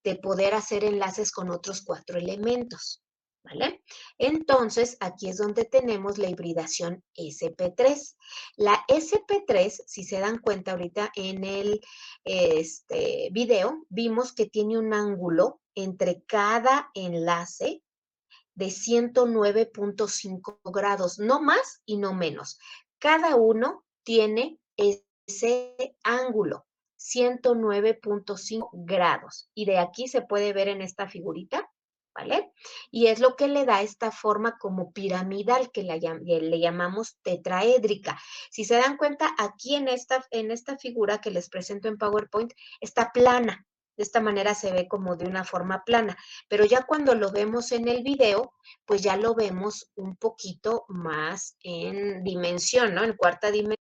de poder hacer enlaces con otros 4 elementos, ¿vale? Entonces, aquí es donde tenemos la hibridación sp3. La sp3, si se dan cuenta ahorita en el video, vimos que tiene un ángulo entre cada enlace de 109.5 grados, no más y no menos. Cada uno tiene ese ángulo, 109.5 grados. Y de aquí se puede ver en esta figurita, ¿vale? Y es lo que le da esta forma como piramidal que le llamamos tetraédrica. Si se dan cuenta, aquí en esta figura que les presento en PowerPoint, está plana. De esta manera se ve como de una forma plana, pero ya cuando lo vemos en el video, pues ya lo vemos un poquito más en dimensión, ¿no? En cuarta dimensión.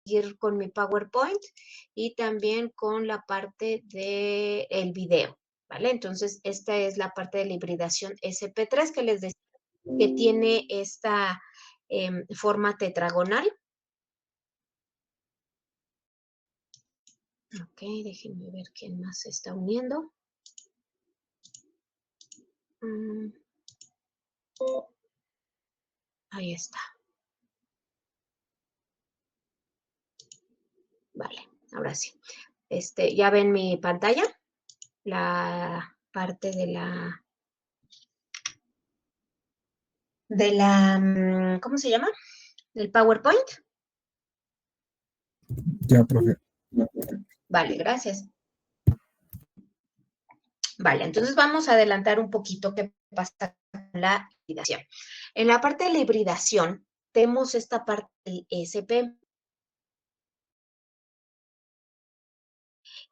seguir con mi PowerPoint y también con la parte del video, ¿vale? Entonces, esta es la parte de la hibridación SP3 que les decía que tiene esta forma tetragonal. Ok, déjenme ver quién más se está uniendo. Ahí está. Vale, ahora sí. ¿Ya ven mi pantalla? La parte de la, ¿cómo se llama? Del PowerPoint. Ya, profe. Vale, gracias. Vale, entonces vamos a adelantar un poquito qué pasa con la hibridación. En la parte de la hibridación, tenemos esta parte del SP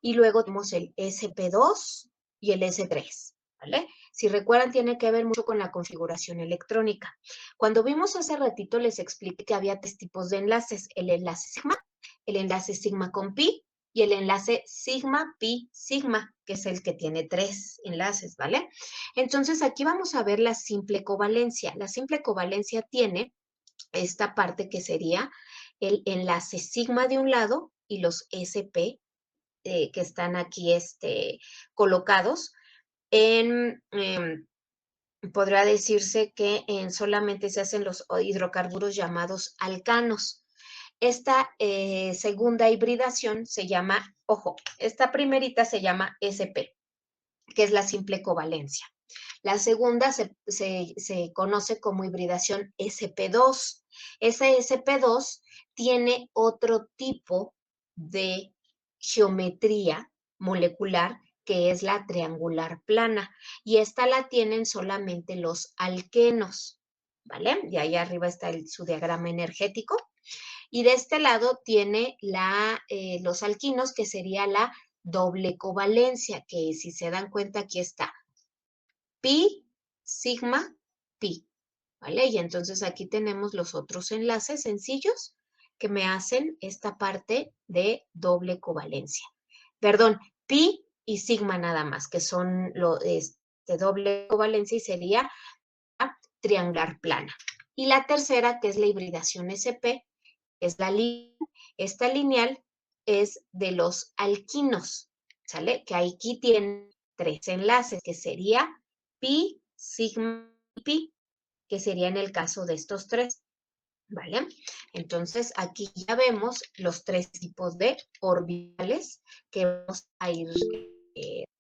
y luego tenemos el SP2 y el S3, ¿vale? Si recuerdan, tiene que ver mucho con la configuración electrónica. Cuando vimos hace ratito, les expliqué que había 3 tipos de enlaces, el enlace sigma, el enlace sigma con pi y el enlace sigma pi sigma, que es el que tiene 3 enlaces, ¿vale? Entonces, aquí vamos a ver la simple covalencia. La simple covalencia tiene esta parte que sería el enlace sigma de un lado y los SP que están aquí colocados podrá decirse que solamente se hacen los hidrocarburos llamados alcanos. Esta segunda hibridación se llama, ojo, esta primerita se llama SP, que es la simple covalencia. La segunda se conoce como hibridación SP2. Esa SP2 tiene otro tipo de geometría molecular que es la triangular plana, y esta la tienen solamente los alquenos, ¿vale? Y ahí arriba está su diagrama energético, y de este lado tiene los alquinos, que sería la doble covalencia, que si se dan cuenta aquí está pi, sigma, pi, ¿vale? Y entonces aquí tenemos los otros enlaces sencillos que me hacen esta parte de doble covalencia. Perdón, pi y sigma nada más, que son doble covalencia y sería triangular plana. Y la tercera, que es la hibridación SP, es la lineal. Esta lineal es de los alquinos, ¿sale? Que aquí tienen 3 enlaces, que sería pi, sigma y pi, que sería en el caso de estos 3, ¿vale? Entonces, aquí ya vemos los 3 tipos de orbitales que vamos a ir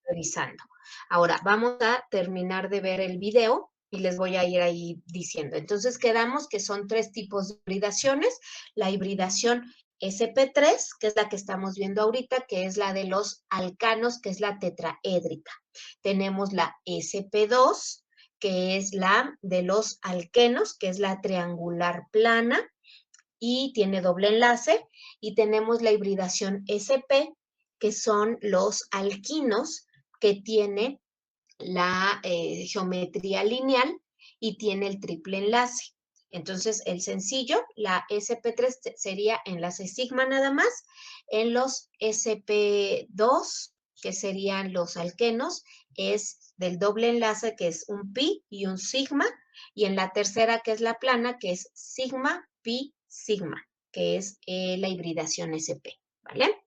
revisando. Ahora, vamos a terminar de ver el video y les voy a ir ahí diciendo. Entonces, quedamos que son 3 tipos de hibridaciones. La hibridación SP3, que es la que estamos viendo ahorita, que es la de los alcanos, que es la tetraédrica. Tenemos la SP2, que es la de los alquenos, que es la triangular plana y tiene doble enlace. Y tenemos la hibridación SP, que son los alquinos, que tiene la geometría lineal y tiene el triple enlace. Entonces, el sencillo, la SP3 sería enlace sigma nada más. En los SP2, que serían los alquenos, es del doble enlace, que es un pi y un sigma. Y en la tercera, que es la plana, que es sigma, pi, sigma, que es la hibridación SP, ¿vale?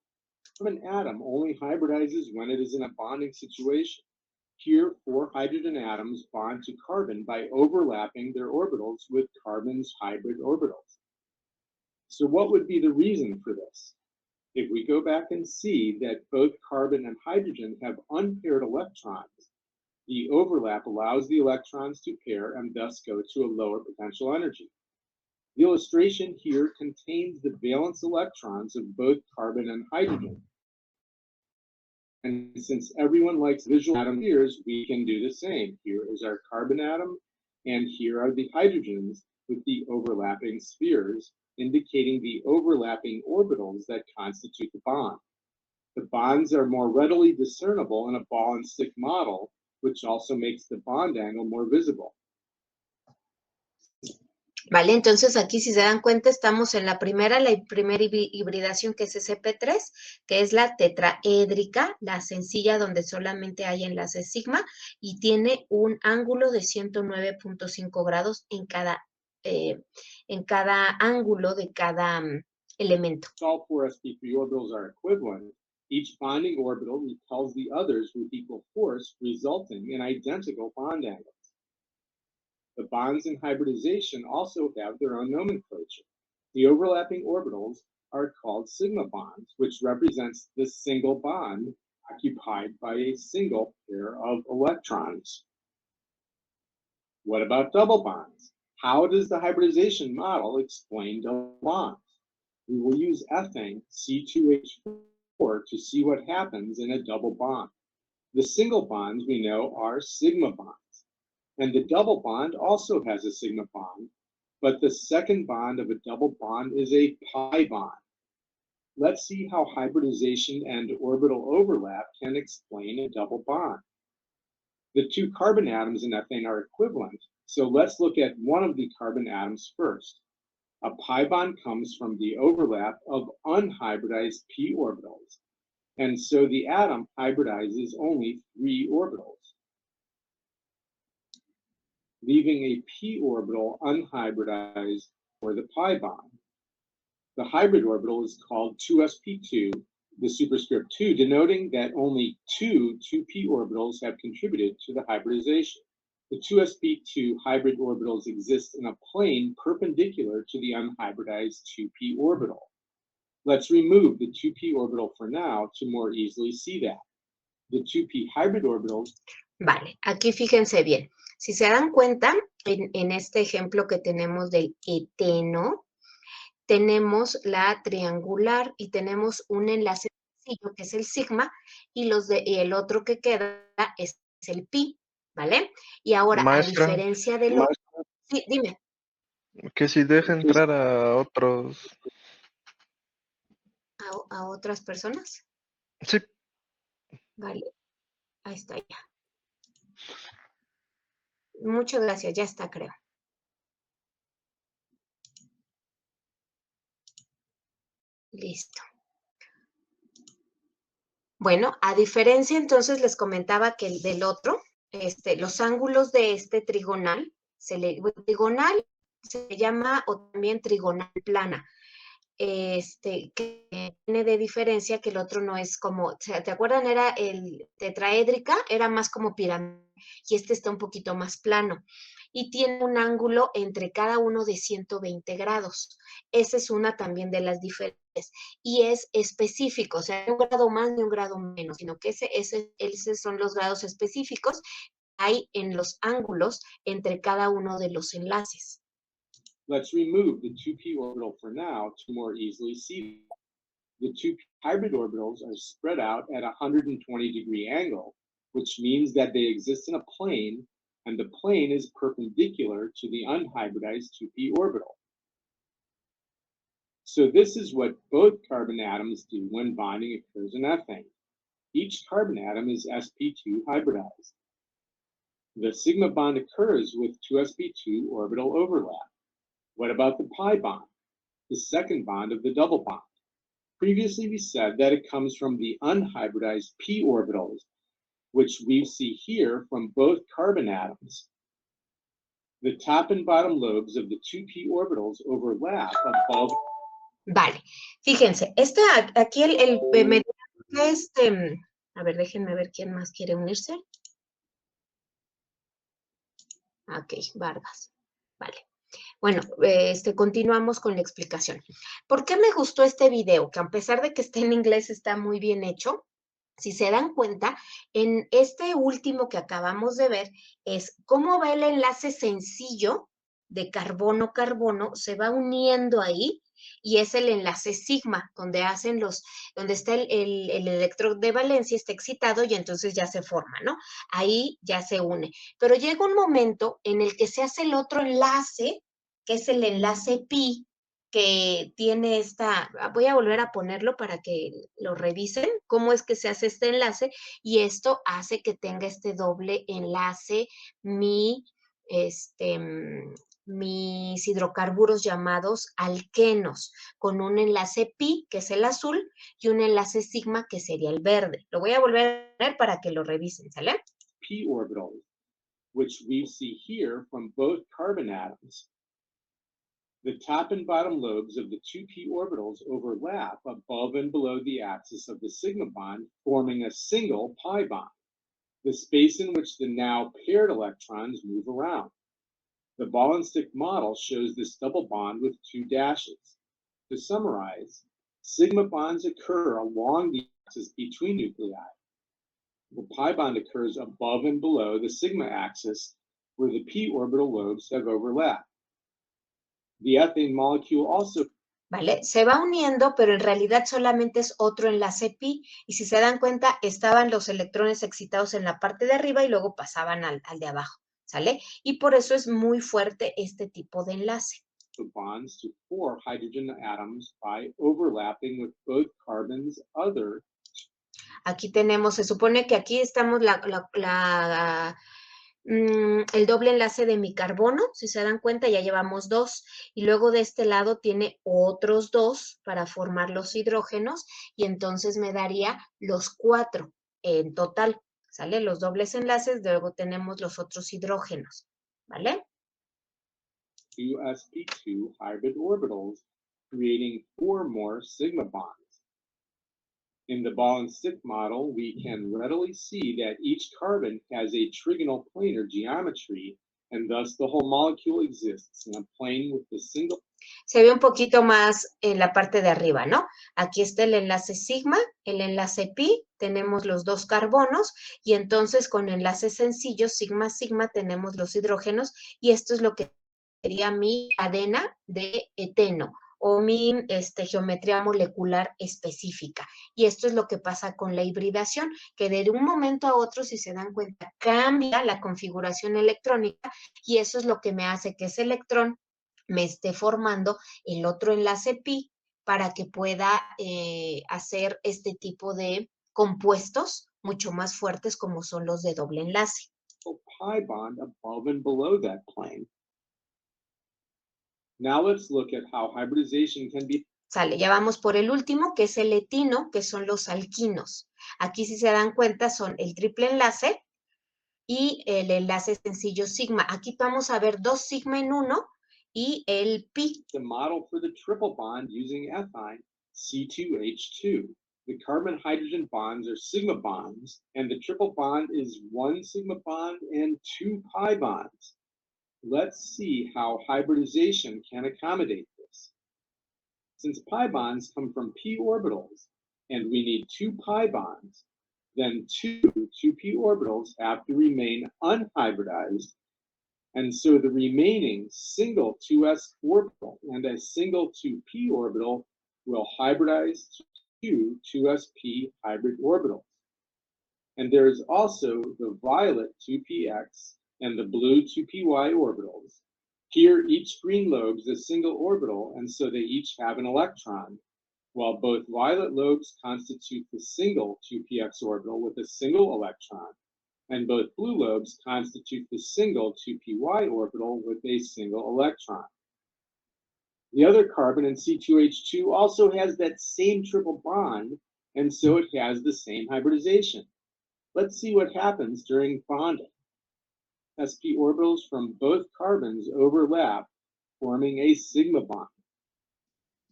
An atom only hybridizes when it is in a bonding situation. Here, 4 hydrogen atoms bond to carbon by overlapping their orbitals with carbon's hybrid orbitals. So what would be the reason for this? If we go back and see that both carbon and hydrogen have unpaired electrons, the overlap allows the electrons to pair and thus go to a lower potential energy. The illustration here contains the valence electrons of both carbon and hydrogen. And since everyone likes visual atom pairs, we can do the same. Here is our carbon atom, and here are the hydrogens with the overlapping spheres, indicating the overlapping orbitals that constitute the bond. The bonds are more readily discernible in a ball and stick model, which also makes the bond angle more visible. ¿Vale? Entonces aquí, si se dan cuenta, estamos en la primera hibridación, que es SP3, que es la tetraédrica, la sencilla donde solamente hay enlaces sigma y tiene un ángulo de 109.5 grados en cada ángulo de cada elemento. All four sp3 orbitals are equivalent. Each bonding orbital repels the others with equal force, resulting in identical bond angles. The bonds in hybridization also have their own nomenclature. The overlapping orbitals are called sigma bonds, which represents the single bond occupied by a single pair of electrons. What about double bonds? How does the hybridization model explain double bonds? We will use ethane C2H4 to see what happens in a double bond. The single bonds we know are sigma bonds. And the double bond also has a sigma bond, but the second bond of a double bond is a pi bond. Let's see how hybridization and orbital overlap can explain a double bond. The two carbon atoms in ethane are equivalent, so let's look at one of the carbon atoms first. A pi bond comes from the overlap of unhybridized p orbitals, and so the atom hybridizes only 3 orbitals, leaving a p orbital unhybridized for the pi bond. The hybrid orbital is called 2sp2, the superscript 2, denoting that only 2p orbitals have contributed to the hybridization. The 2sp2 hybrid orbitals exist in a plane perpendicular to the unhybridized 2p orbital. Let's remove the 2p orbital for now to more easily see that. The 2p hybrid orbitals. Vale, aquí fíjense bien. Si se dan cuenta, en este ejemplo que tenemos del eteno, tenemos la triangular y tenemos un enlace sencillo que es el sigma y el otro que queda es el pi, ¿vale? Y ahora, Maestra. a diferencia de lo... Sí, dime. Que si deja entrar a otros. ¿A otras personas? Sí. Vale, ahí está ya. Muchas gracias, ya está, creo. Listo. Bueno, a diferencia, entonces, les comentaba que el del otro, los ángulos de este trigonal, trigonal se llama o también trigonal plana, que tiene de diferencia que el otro no es como, o sea, ¿te acuerdan? Era el tetraédrica, era más como pirámide, y este está un poquito más plano. Y tiene un ángulo entre cada uno de 120 grados. Esa es una también de las diferencias. Y es específico, o sea, un grado más ni un grado menos, sino que esos son los grados específicos que hay en los ángulos entre cada uno de los enlaces. Let's remove the 2p orbital for now to more easily see. The 2p hybrid orbitals are spread out at a 120-degree angle, which means that they exist in a plane, and the plane is perpendicular to the unhybridized 2p orbital. So this is what both carbon atoms do when bonding occurs in ethane. Each carbon atom is sp2 hybridized. The sigma bond occurs with 2sp2 orbital overlap. What about the pi bond, the second bond of the double bond? Previously, we said that it comes from the unhybridized p orbitals, which we see here from both carbon atoms. The top and bottom lobes of the 2p orbitals overlap above. Vale, fíjense, aquí a ver, déjenme ver quién más quiere unirse. Ok, Vargas, vale. Bueno, continuamos con la explicación. ¿Por qué me gustó este video? Que a pesar de que esté en inglés, está muy bien hecho. Si se dan cuenta, en este último que acabamos de ver, es cómo va el enlace sencillo de carbono-carbono, se va uniendo ahí, y es el enlace sigma, donde está el electrón de valencia, está excitado y entonces ya se forma, ¿no? Ahí ya se une. Pero llega un momento en el que se hace el otro enlace, que es el enlace pi, que tiene voy a volver a ponerlo para que lo revisen, cómo es que se hace este enlace, y esto hace que tenga este doble enlace mi mis hidrocarburos llamados alquenos, con un enlace pi, que es el azul, y un enlace sigma, que sería el verde. Lo voy a volver a poner para que lo revisen, ¿sale? P orbitals, which we see here from both carbon atoms. The top and bottom lobes of the two p orbitals overlap above and below the axis of the sigma bond, forming a single pi bond, the space in which the now paired electrons move around. The ball and stick model shows this double bond with two dashes. To summarize, sigma bonds occur along the axis between nuclei. The pi bond occurs above and below the sigma axis, where the p orbital lobes have overlapped. The ethane molecule also. ¿Vale? Se va uniendo, pero en realidad solamente es otro enlace pi, y si se dan cuenta, estaban los electrones excitados en la parte de arriba y luego pasaban al de abajo, ¿sale? Y por eso es muy fuerte este tipo de enlace. Bonds to 4 hydrogen atoms by overlapping with both carbons other. Aquí tenemos, se supone que aquí estamos el doble enlace de mi carbono, si se dan cuenta ya llevamos 2, y luego de este lado tiene otros 2 para formar los hidrógenos, y entonces me daría los 4 en total, ¿sale? Los dobles enlaces, luego tenemos los otros hidrógenos, ¿vale? 2sp2 hybrid orbitals, creating 4 more sigma bonds. In the ball and stick model, we can readily see that each carbon has a trigonal planar geometry, and thus the whole molecule exists in a plane with the single. Se ve un poquito más en la parte de arriba, ¿no? Aquí está el enlace sigma, el enlace pi, tenemos los 2 carbonos, y entonces con enlaces sencillos, sigma-sigma, tenemos los hidrógenos, y esto es lo que sería mi cadena de eteno, o mi geometría molecular específica. Y esto es lo que pasa con la hibridación, que de un momento a otro, si se dan cuenta, cambia la configuración electrónica, y eso es lo que me hace que ese electrón me esté formando el otro enlace pi para que pueda hacer este tipo de compuestos mucho más fuertes como son los de doble enlace. Pi bond above and below that plane. Now let's look at how hybridization can be. Sale, ya vamos por el último, que es el etino, que son los alquinos. Aquí, si se dan cuenta, son el triple enlace y el enlace sencillo sigma. Aquí vamos a ver 2 sigma en uno y el pi. The model for the triple bond using ethine, C2H2. The carbon hydrogen bonds are sigma bonds, and the triple bond is 1 sigma bond and 2 pi bonds. Let's see how hybridization can accommodate this. Since pi bonds come from p orbitals, and we need 2 pi bonds, then 2p orbitals have to remain unhybridized, and so the remaining single 2s orbital and a single 2p orbital will hybridize to 2sp hybrid orbitals. And there is also the violet 2px and the blue 2py orbitals. Here, each green lobe is a single orbital, and so they each have an electron, while both violet lobes constitute the single 2px orbital with a single electron, and both blue lobes constitute the single 2py orbital with a single electron. The other carbon in C2H2 also has that same triple bond, and so it has the same hybridization. Let's see what happens during bonding. sp orbitals from both carbons overlap, forming a sigma bond.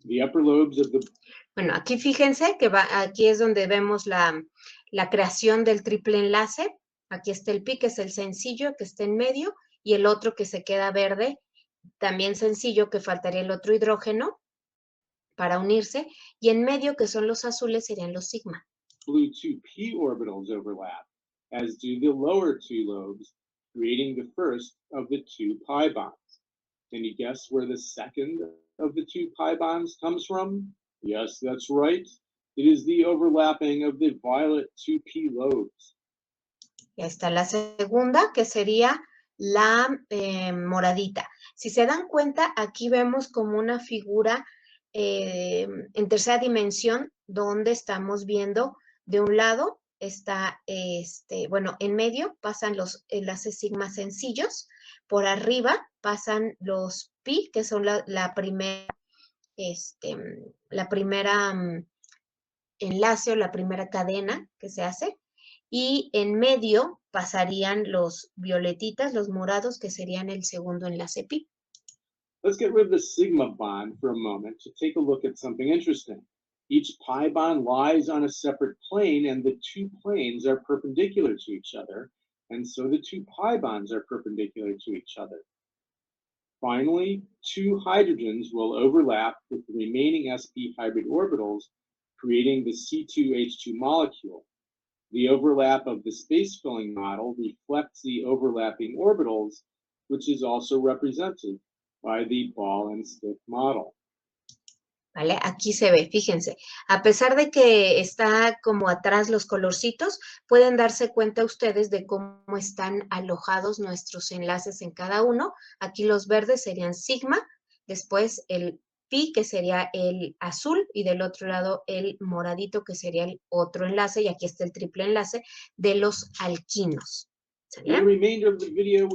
The upper lobes of the. Bueno, aquí fíjense que aquí es donde vemos la creación del triple enlace. Aquí está el pi, que es el sencillo, que está en medio, y el otro que se queda verde, también sencillo, que faltaría el otro hidrógeno para unirse, y en medio, que son los azules, serían los sigma. Blue 2p orbitals overlap, as do the lower 2 lobes, creating the first of the 2 pi bonds. Can you guess where the second of the 2 pi bonds comes from? Yes, that's right. It is the overlapping of the violet 2p lobes. Ya está la segunda, que sería la moradita. Si se dan cuenta, aquí vemos como una figura en tercera dimensión, donde estamos viendo de un lado está, bueno, en medio pasan los enlaces sigma sencillos, por arriba pasan los pi, que son la primera, enlace o la primera cadena que se hace, y en medio pasarían los violetitas, los morados, que serían el segundo enlace pi. Let's get rid of the sigma bond for a moment to take a look at something interesting. Each pi bond lies on a separate plane, and the two planes are perpendicular to each other, and so the two pi bonds are perpendicular to each other. Finally, two hydrogens will overlap with the remaining sp hybrid orbitals, creating the C2H2 molecule. The overlap of the space-filling model reflects the overlapping orbitals, which is also represented by the ball and stick model. ¿Vale? Aquí se ve, fíjense, a pesar de que está como atrás los colorcitos, pueden darse cuenta ustedes de cómo están alojados nuestros enlaces en cada uno. Aquí los verdes serían sigma, después el pi, que sería el azul, y del otro lado el moradito, que sería el otro enlace, y aquí está el triple enlace de los alquinos. In the remainder of the video,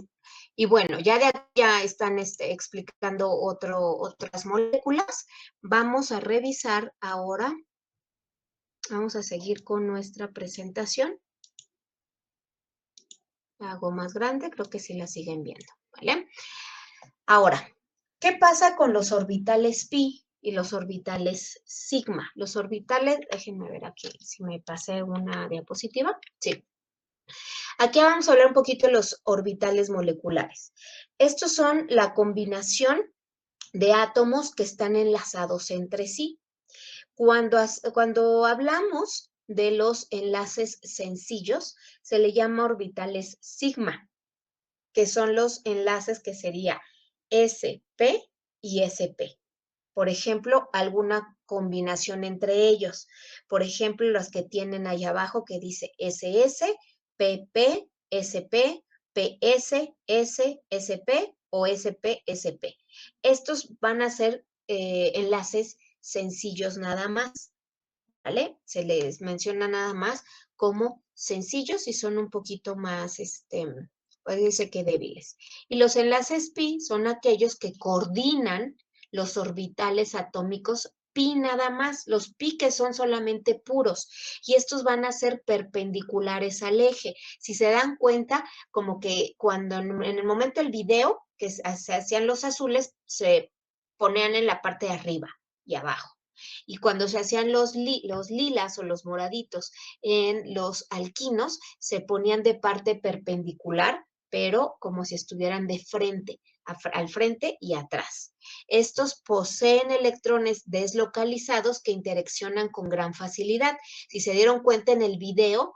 y bueno, ya de aquí ya están explicando otras moléculas. Vamos a revisar ahora. Vamos a seguir con nuestra presentación. La hago más grande, creo que sí la siguen viendo, ¿vale? Ahora, ¿qué pasa con los orbitales pi y los orbitales sigma? Los orbitales, déjenme ver aquí si me pasé una diapositiva. Sí. Aquí vamos a hablar un poquito de los orbitales moleculares. Estos son la combinación de átomos que están enlazados entre sí. Cuando hablamos de los enlaces sencillos, se le llama orbitales sigma, que son los enlaces que sería sp y sp. Por ejemplo, alguna combinación entre ellos. Por ejemplo, los que tienen ahí abajo que dice SS, PP, SP, PS, S, SP o SP, SP. Estos van a ser enlaces sencillos nada más, ¿vale? Se les menciona nada más como sencillos y son un poquito más, puede decir que débiles. Y los enlaces pi son aquellos que coordinan los orbitales atómicos pi nada más, los pi que son solamente puros, y estos van a ser perpendiculares al eje. Si se dan cuenta, como que cuando en el momento del video, que se hacían los azules, se ponían en la parte de arriba y abajo. Y cuando se hacían los lilas o los moraditos en los alquinos, se ponían de parte perpendicular, pero como si estuvieran de frente, al frente y atrás. Estos poseen electrones deslocalizados que interaccionan con gran facilidad. Si se dieron cuenta en el video,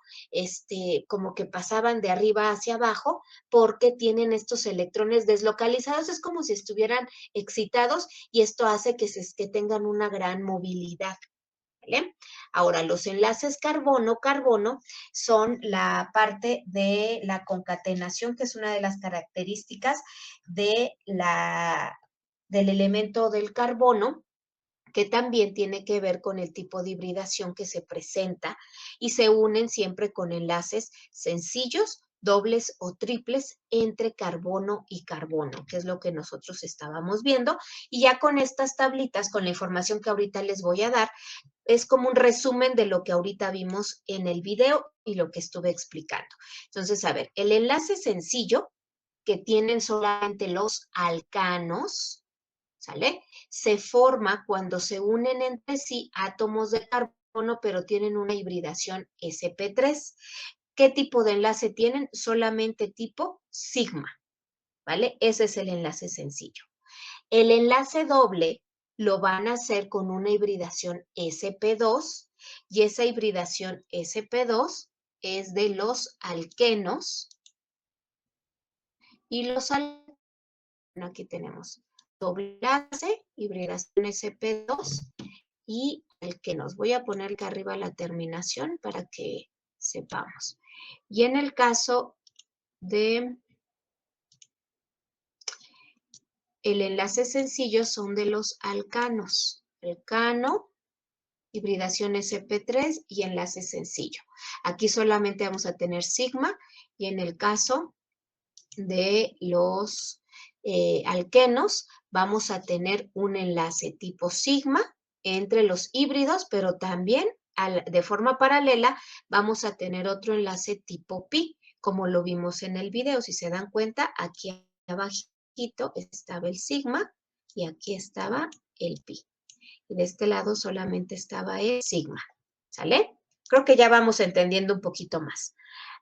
como que pasaban de arriba hacia abajo porque tienen estos electrones deslocalizados. Es como si estuvieran excitados y esto hace que tengan una gran movilidad. ¿Vale? Ahora, los enlaces carbono-carbono son la parte de la concatenación, que es una de las características del elemento del carbono, que también tiene que ver con el tipo de hibridación que se presenta y se unen siempre con enlaces sencillos, dobles o triples entre carbono y carbono, que es lo que nosotros estábamos viendo. Y ya con estas tablitas, con la información que ahorita les voy a dar, es como un resumen de lo que ahorita vimos en el video y lo que estuve explicando. Entonces, a ver, el enlace sencillo que tienen solamente los alcanos, ¿sale? Se forma cuando se unen entre sí átomos de carbono, pero tienen una hibridación sp3. ¿Qué tipo de enlace tienen? Solamente tipo sigma, ¿vale? Ese es el enlace sencillo. El enlace doble lo van a hacer con una hibridación sp2, y esa hibridación sp2 es de los alquenos y los alquenos. Aquí tenemos doble enlace, hibridación sp2 y alquenos. Voy a poner acá arriba la terminación para que sepamos. Y en el caso de el enlace sencillo son de los alcanos. Alcano hibridación sp3 y enlace sencillo. Aquí solamente vamos a tener sigma y en el caso de los alquenos vamos a tener un enlace tipo sigma entre los híbridos, pero también de forma paralela vamos a tener otro enlace tipo pi, como lo vimos en el video. Si se dan cuenta, aquí abajito estaba el sigma y aquí estaba el pi. Y de este lado solamente estaba el sigma, ¿sale? Creo que ya vamos entendiendo un poquito más.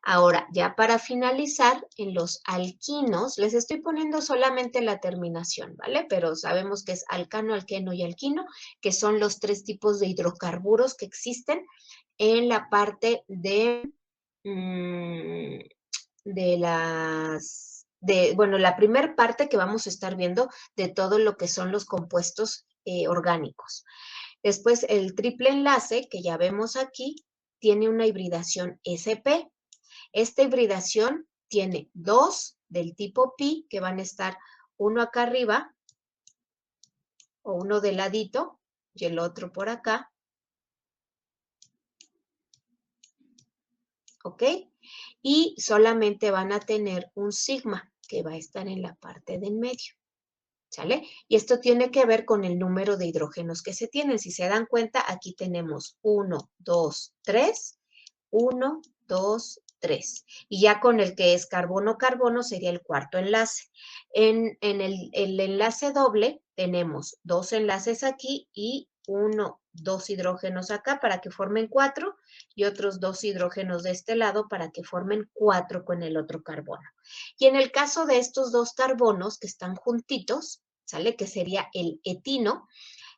Ahora, ya para finalizar, en los alquinos, les estoy poniendo solamente la terminación, ¿vale? Pero sabemos que es alcano, alqueno y alquino, que son los 3 tipos de hidrocarburos que existen en la parte de bueno, la primera parte que vamos a estar viendo de todo lo que son los compuestos orgánicos. Después, el triple enlace, que ya vemos aquí, tiene una hibridación SP. Esta hibridación tiene 2 del tipo pi, que van a estar uno acá arriba, o uno de ladito, y el otro por acá. ¿Ok? Y solamente van a tener un sigma, que va a estar en la parte del medio. ¿Sale? Y esto tiene que ver con el número de hidrógenos que se tienen. Si se dan cuenta, aquí tenemos 1, 2, 3, 1, 2, 3. Y ya con el que es carbono-carbono sería el cuarto enlace. En el enlace doble tenemos 2 enlaces aquí y 2 hidrógenos acá para que formen 4 y otros 2 hidrógenos de este lado para que formen 4 con el otro carbono. Y en el caso de estos 2 carbonos que están juntitos, ¿sale? Que sería el etino,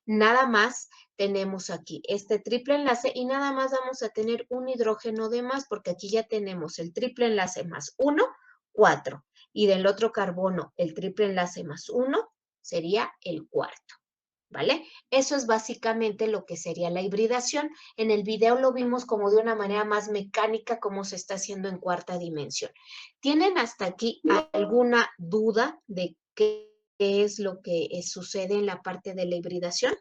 nada más tenemos aquí este triple enlace y nada más vamos a tener un hidrógeno de más porque aquí ya tenemos el triple enlace más 1, 4. Y del otro carbono, el triple enlace más 1 sería el cuarto. ¿Vale? Eso es básicamente lo que sería la hibridación. En el video lo vimos como de una manera más mecánica, como se está haciendo en cuarta dimensión. ¿Tienen hasta aquí alguna duda de qué es lo que sucede en la parte de la hibridación?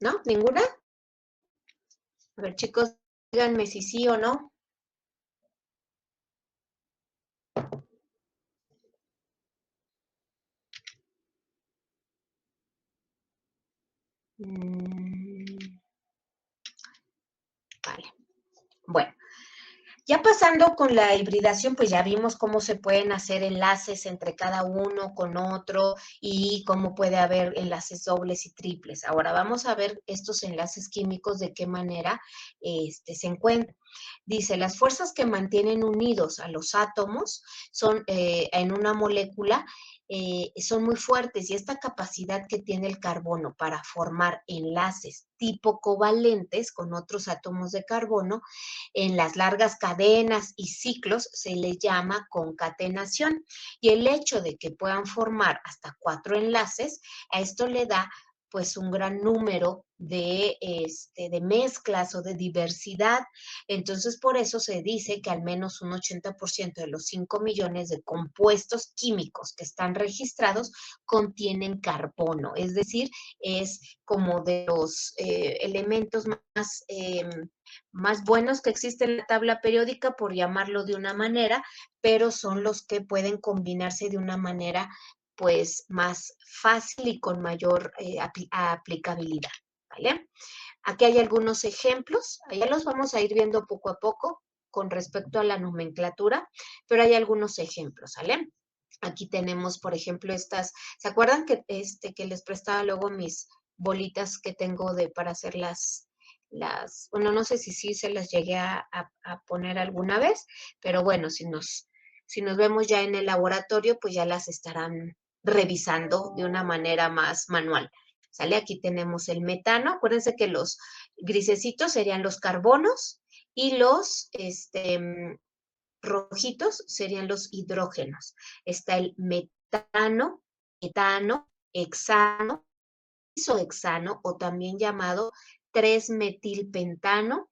¿No? ¿Ninguna? A ver, chicos, díganme si sí o no. Vale. Bueno. Ya pasando con la hibridación, pues ya vimos cómo se pueden hacer enlaces entre cada uno con otro y cómo puede haber enlaces dobles y triples. Ahora vamos a ver estos enlaces químicos de qué manera se encuentran. Dice, las fuerzas que mantienen unidos a los átomos son en una molécula son muy fuertes y esta capacidad que tiene el carbono para formar enlaces tipo covalentes con otros átomos de carbono en las largas cadenas y ciclos se le llama concatenación y el hecho de que puedan formar hasta 4 enlaces, a esto le da pues un gran número de mezclas o de diversidad. Entonces, por eso se dice que al menos un 80% de los 5 millones de compuestos químicos que están registrados contienen carbono, es decir, es como de los elementos más buenos que existen en la tabla periódica, por llamarlo de una manera, pero son los que pueden combinarse de una manera pues más fácil y con mayor aplicabilidad, ¿vale? Aquí hay algunos ejemplos, ya los vamos a ir viendo poco a poco con respecto a la nomenclatura, pero hay algunos ejemplos, ¿vale? Aquí tenemos, por ejemplo, estas, ¿se acuerdan que les prestaba luego mis bolitas que tengo para hacer bueno, no sé si sí se las llegué a poner alguna vez, pero bueno, si nos vemos ya en el laboratorio, pues ya las estarán revisando de una manera más manual. ¿Sale? Aquí tenemos el metano. Acuérdense que los grisecitos serían los carbonos y los rojitos serían los hidrógenos. Está el metano, etano, hexano, isohexano o también llamado 3-metilpentano.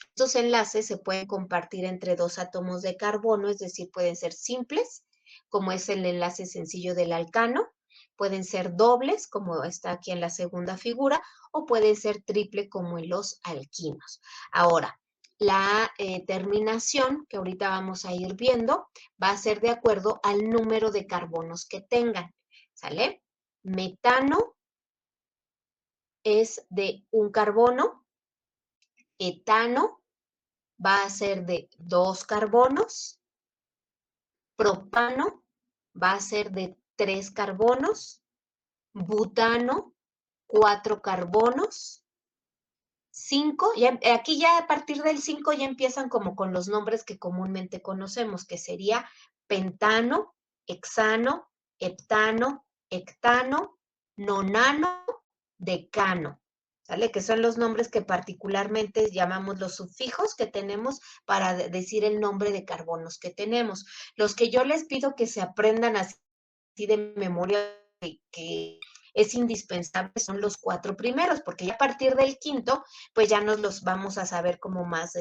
Estos enlaces se pueden compartir entre dos átomos de carbono, es decir, pueden ser simples, como es el enlace sencillo del alcano, pueden ser dobles, como está aquí en la segunda figura, o pueden ser triple, como en los alquinos. Ahora, la terminación, que ahorita vamos a ir viendo, va a ser de acuerdo al número de carbonos que tengan, ¿sale? Metano es de un carbono, etano va a ser de 2 carbonos, propano va a ser de 3 carbonos, butano 4 carbonos, 5, aquí ya a partir del 5 ya empiezan como con los nombres que comúnmente conocemos, que sería pentano, hexano, heptano, hectano, nonano, decano. ¿Sale? Que son los nombres que particularmente llamamos los sufijos que tenemos para decir el nombre de carbonos que tenemos. Los que yo les pido que se aprendan así de memoria, que es indispensable, son los 4 primeros, porque ya a partir del quinto, pues ya nos los vamos a saber como más,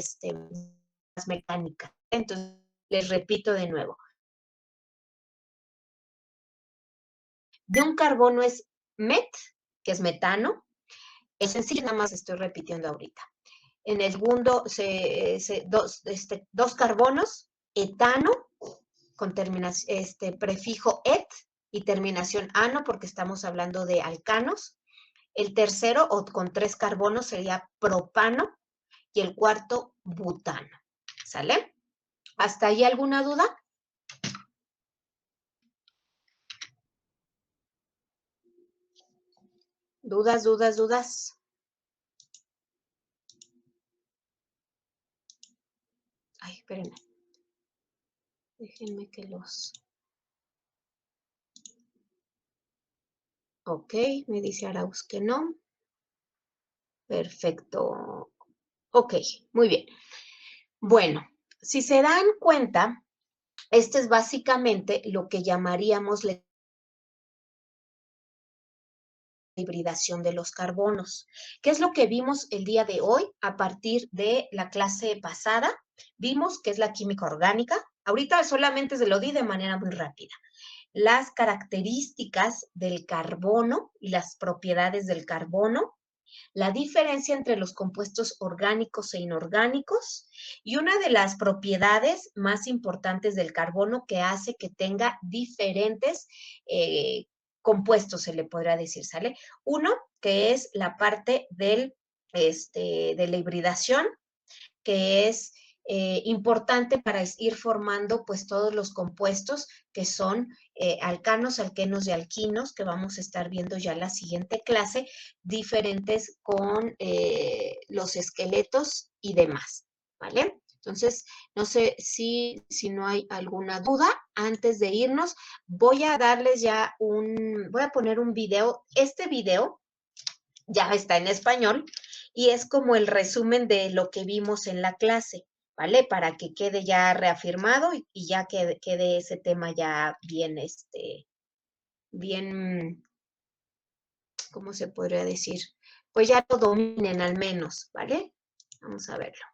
más mecánica. Entonces, les repito de nuevo. De un carbono es met, que es metano. Es sencillo, nada más estoy repitiendo ahorita. En el segundo, dos carbonos, etano, con terminación, prefijo et y terminación ano, porque estamos hablando de alcanos. El tercero, o con 3 carbonos, sería propano. Y el cuarto, butano. ¿Sale? ¿Hasta ahí alguna duda? ¿Dudas, dudas, dudas? Ay, espérenme. Déjenme que los... Ok, me dice Arauz que no. Perfecto. Ok, muy bien. Bueno, si se dan cuenta, este es básicamente lo que llamaríamos la hibridación de los carbonos. ¿Qué es lo que vimos el día de hoy a partir de la clase pasada? Vimos que es la química orgánica. Ahorita solamente se lo di de manera muy rápida. Las características del carbono y las propiedades del carbono, la diferencia entre los compuestos orgánicos e inorgánicos y una de las propiedades más importantes del carbono que hace que tenga diferentes compuestos, se le podrá decir, ¿sale? Uno, que es la parte de la hibridación, que es importante para ir formando pues todos los compuestos que son alcanos, alquenos y alquinos, que vamos a estar viendo ya en la siguiente clase, diferentes con los esqueletos y demás, ¿vale? Entonces, no sé si no hay alguna duda. Antes de irnos, voy a darles ya voy a poner un video. Este video ya está en español y es como el resumen de lo que vimos en la clase, ¿vale? Para que quede ya reafirmado y ya quede ese tema ya bien, bien, ¿cómo se podría decir? Pues ya lo dominen al menos, ¿vale? Vamos a verlo.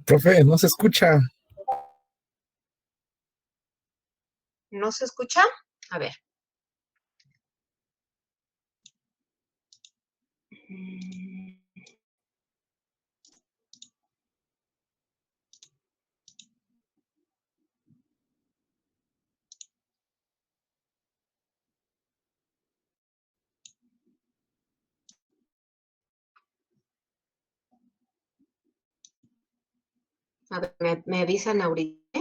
Profe, no se escucha. ¿No se escucha? A ver. A ver, me avisan ahorita.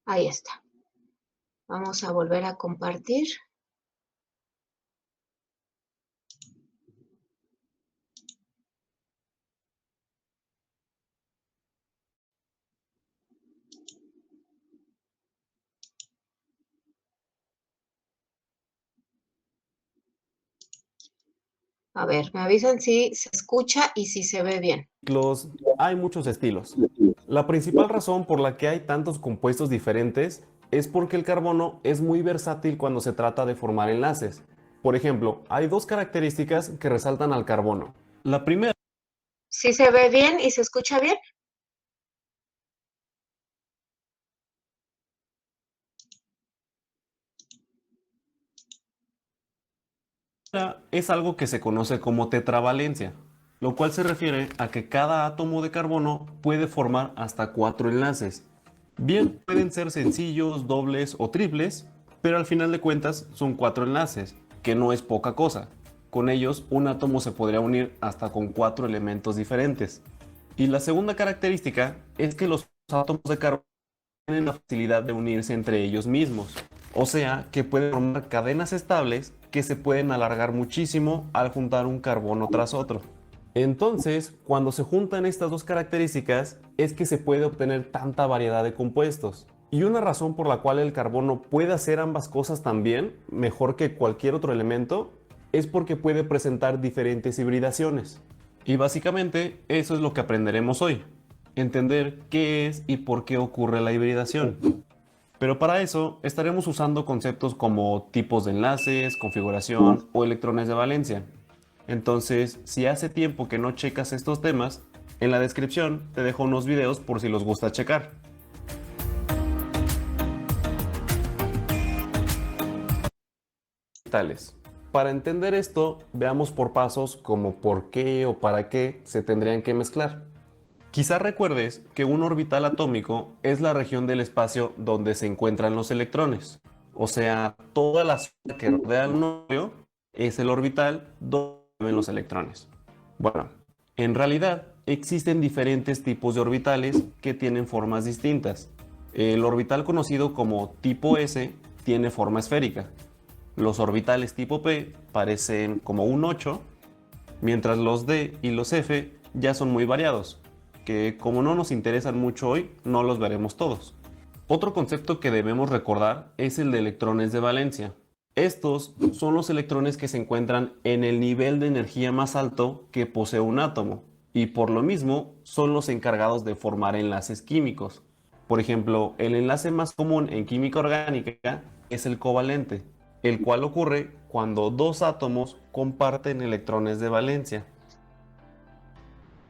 Ahí está. Vamos a volver a compartir. A ver, me avisan si se escucha y si se ve bien. Hay muchos estilos. La principal razón por la que hay tantos compuestos diferentes es porque el carbono es muy versátil cuando se trata de formar enlaces. Por ejemplo, hay dos características que resaltan al carbono. La primera ¿Sí se ve bien y se escucha bien? es algo que se conoce como tetravalencia, lo cual se refiere a que cada átomo de carbono puede formar hasta 4 enlaces. Bien, pueden ser sencillos, dobles o triples, pero al final de cuentas son 4 enlaces, que no es poca cosa. Con ellos, un átomo se podría unir hasta con 4 elementos diferentes. Y la segunda característica es que los átomos de carbono tienen la facilidad de unirse entre ellos mismos. O sea, que pueden formar cadenas estables que se pueden alargar muchísimo al juntar un carbono tras otro. Entonces, cuando se juntan estas dos características, es que se puede obtener tanta variedad de compuestos. Y una razón por la cual el carbono puede hacer ambas cosas también, mejor que cualquier otro elemento, es porque puede presentar diferentes hibridaciones. Y básicamente eso es lo que aprenderemos hoy. Entender qué es y por qué ocurre la hibridación. Pero para eso estaremos usando conceptos como tipos de enlaces, configuración o electrones de valencia. Entonces, si hace tiempo que no checas estos temas, en la descripción te dejo unos videos por si los gusta checar. Tales. Para entender esto, veamos por pasos como por qué o para qué se tendrían que mezclar. Quizá recuerdes que un orbital atómico es la región del espacio donde se encuentran los electrones. O sea, toda la zona que rodea al núcleo es el orbital donde viven los electrones. Bueno, en realidad existen diferentes tipos de orbitales que tienen formas distintas. El orbital conocido como tipo S tiene forma esférica. Los orbitales tipo P parecen como un 8, mientras los D y los F ya son muy variados, que como no nos interesan mucho hoy, no los veremos todos. Otro concepto que debemos recordar es el de electrones de valencia. Estos son los electrones que se encuentran en el nivel de energía más alto que posee un átomo, y por lo mismo son los encargados de formar enlaces químicos. Por ejemplo, el enlace más común en química orgánica es el covalente, el cual ocurre cuando dos átomos comparten electrones de valencia.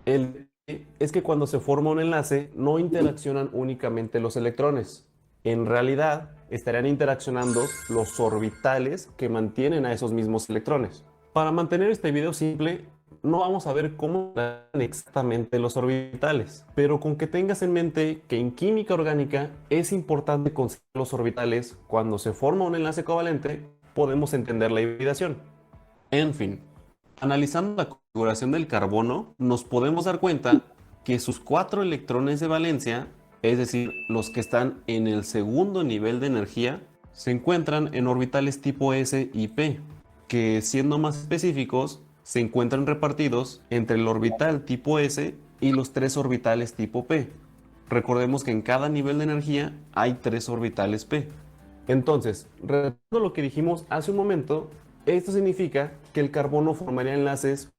El es que cuando se forma un enlace no interaccionan únicamente los electrones. En realidad estarían interaccionando los orbitales que mantienen a esos mismos electrones. Para mantener este video simple, no vamos a ver cómo interaccionan exactamente los orbitales, pero con que tengas en mente que en química orgánica es importante considerar los orbitales cuando se forma un enlace covalente, podemos entender la hibridación. En fin, analizando la configuración del carbono, nos podemos dar cuenta que sus 4 electrones de valencia, es decir, los que están en el segundo nivel de energía, se encuentran en orbitales tipo S y P, que siendo más específicos, se encuentran repartidos entre el orbital tipo S y los 3 orbitales tipo P. Recordemos que en cada nivel de energía hay 3 orbitales P. Entonces, repitiendo lo que dijimos hace un momento, esto significa que el carbono formaría enlaces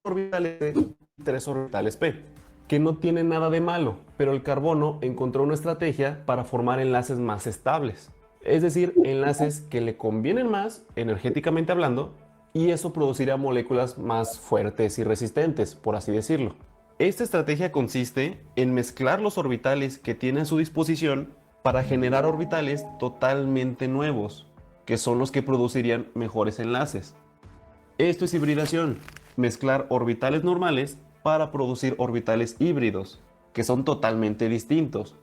orbitales P y 3 orbitales P, que no tiene nada de malo, pero el carbono encontró una estrategia para formar enlaces más estables, es decir, enlaces que le convienen más energéticamente hablando, y eso producirá moléculas más fuertes y resistentes, por así decirlo. Esta estrategia consiste en mezclar los orbitales que tiene a su disposición para generar orbitales totalmente nuevos, que son los que producirían mejores enlaces. Esto es hibridación, mezclar orbitales normales para producir orbitales híbridos, que son totalmente distintos.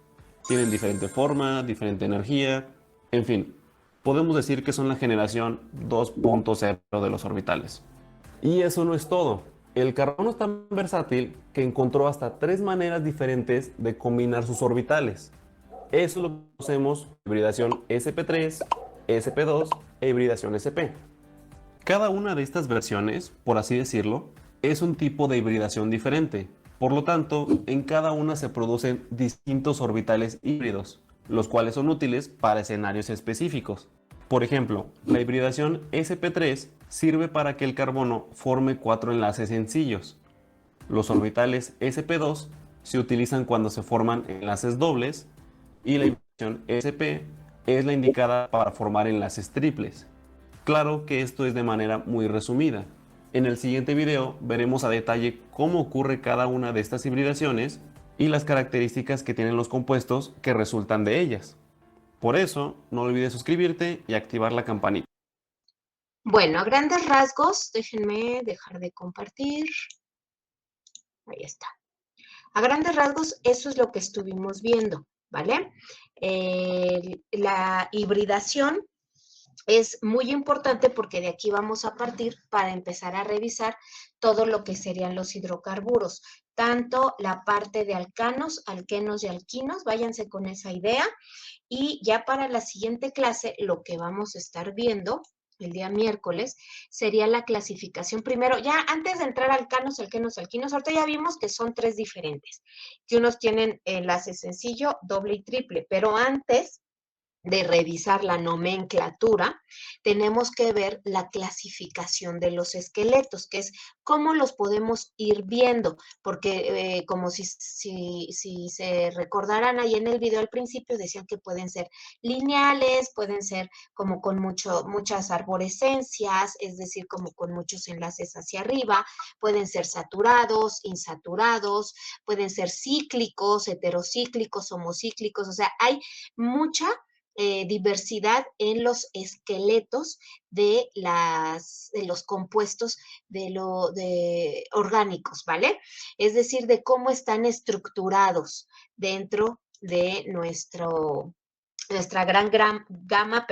Tienen diferente forma, diferente energía, en fin, podemos decir que son la generación 2.0 de los orbitales. Y eso no es todo. El carbono es tan versátil que encontró hasta 3 maneras diferentes de combinar sus orbitales. Eso lo conocemos hibridación sp3, sp2 e hibridación sp. Cada una de estas versiones, por así decirlo, es un tipo de hibridación diferente. Por lo tanto, en cada una se producen distintos orbitales híbridos, los cuales son útiles para escenarios específicos. Por ejemplo, la hibridación sp3 sirve para que el carbono forme 4 enlaces sencillos. Los orbitales sp2 se utilizan cuando se forman enlaces dobles y la hibridación sp es la indicada para formar enlaces triples. Claro que esto es de manera muy resumida. En el siguiente video veremos a detalle cómo ocurre cada una de estas hibridaciones y las características que tienen los compuestos que resultan de ellas. Por eso, no olvides suscribirte y activar la campanita. Bueno, a grandes rasgos, déjenme dejar de compartir. Ahí está. A grandes rasgos, eso es lo que estuvimos viendo, ¿vale? La hibridación es muy importante porque de aquí vamos a partir para empezar a revisar todo lo que serían los hidrocarburos, tanto la parte de alcanos, alquenos y alquinos, váyanse con esa idea. Y ya para la siguiente clase, lo que vamos a estar viendo el día miércoles sería la clasificación. Primero, ya antes de entrar a alcanos, alquenos, alquinos, ahorita ya vimos que son 3 diferentes, que unos tienen enlace sencillo, doble y triple, pero antes de revisar la nomenclatura, tenemos que ver la clasificación de los esqueletos, que es cómo los podemos ir viendo, porque como si se recordarán ahí en el video al principio, decían que pueden ser lineales, pueden ser como con muchas arborescencias, es decir, como con muchos enlaces hacia arriba, pueden ser saturados, insaturados, pueden ser cíclicos, heterocíclicos, homocíclicos, o sea, hay mucha diversidad en los esqueletos de los compuestos de orgánicos, ¿vale? Es decir, de cómo están estructurados dentro de nuestra gran gama,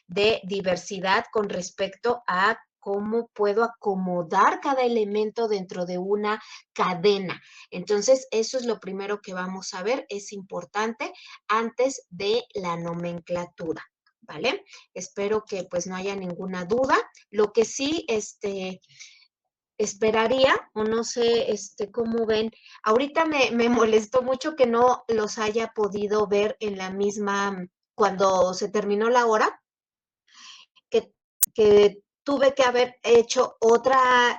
de diversidad con respecto a cómo puedo acomodar cada elemento dentro de una cadena. Entonces, eso es lo primero que vamos a ver, es importante antes de la nomenclatura, ¿vale? Espero que pues no haya ninguna duda. Lo que sí, esperaría, o no sé cómo ven, ahorita me molestó mucho que no los haya podido ver en la misma, cuando se terminó la hora, que tuve que haber hecho otra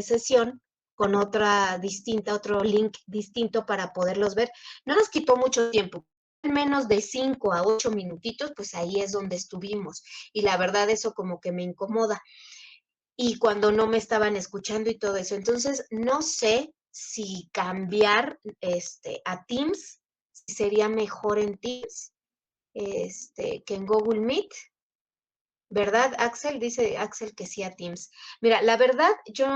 sesión con otra distinta, otro link distinto para poderlos ver. No nos quitó mucho tiempo, menos de 5 a 8 minutitos, pues ahí es donde estuvimos. Y la verdad eso como que me incomoda. Y cuando no me estaban escuchando y todo eso. Entonces, no sé si cambiar a Teams, si sería mejor en Teams que en Google Meet. ¿Verdad, Axel? Dice Axel que sí a Teams. Mira, la verdad, yo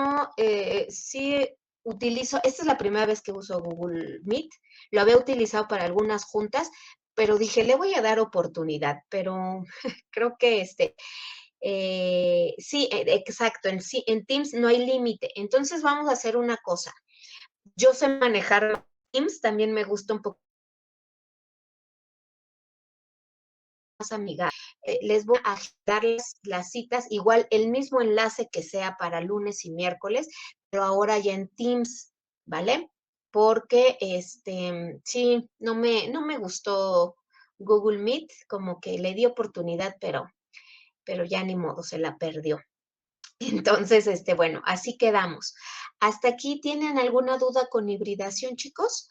sí utilizo, esta es la primera vez que uso Google Meet, lo había utilizado para algunas juntas, pero dije, le voy a dar oportunidad, pero creo que sí, exacto, en Teams no hay límite. Entonces vamos a hacer una cosa. Yo sé manejar Teams, también me gusta un poco más amigable. Les voy a agendar las citas, igual el mismo enlace que sea para lunes y miércoles, pero ahora ya en Teams, ¿vale? Porque sí, no me gustó Google Meet, como que le di oportunidad, pero ya ni modo, se la perdió. Entonces, bueno, así quedamos. ¿Hasta aquí tienen alguna duda con hibridación, chicos?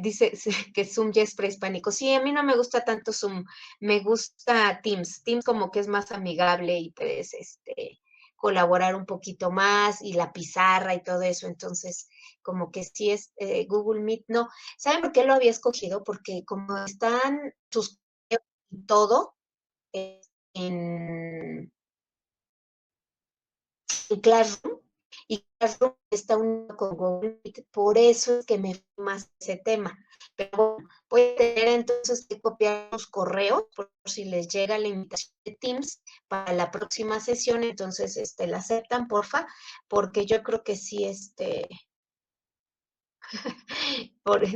Dice que Zoom ya es prehispánico. Sí, a mí no me gusta tanto Zoom, me gusta Teams. Teams como que es más amigable y puedes colaborar un poquito más y la pizarra y todo eso. Entonces, como que sí es Google Meet, no. ¿Saben por qué lo había escogido? Porque como están sus y todo, en Classroom, y Classroom está unido con Google Meet, por eso es que me fui más ese tema. Pero bueno, voy a tener entonces que copiar los correos por si les llega la invitación de Teams para la próxima sesión, entonces la aceptan, porfa, porque yo creo que sí,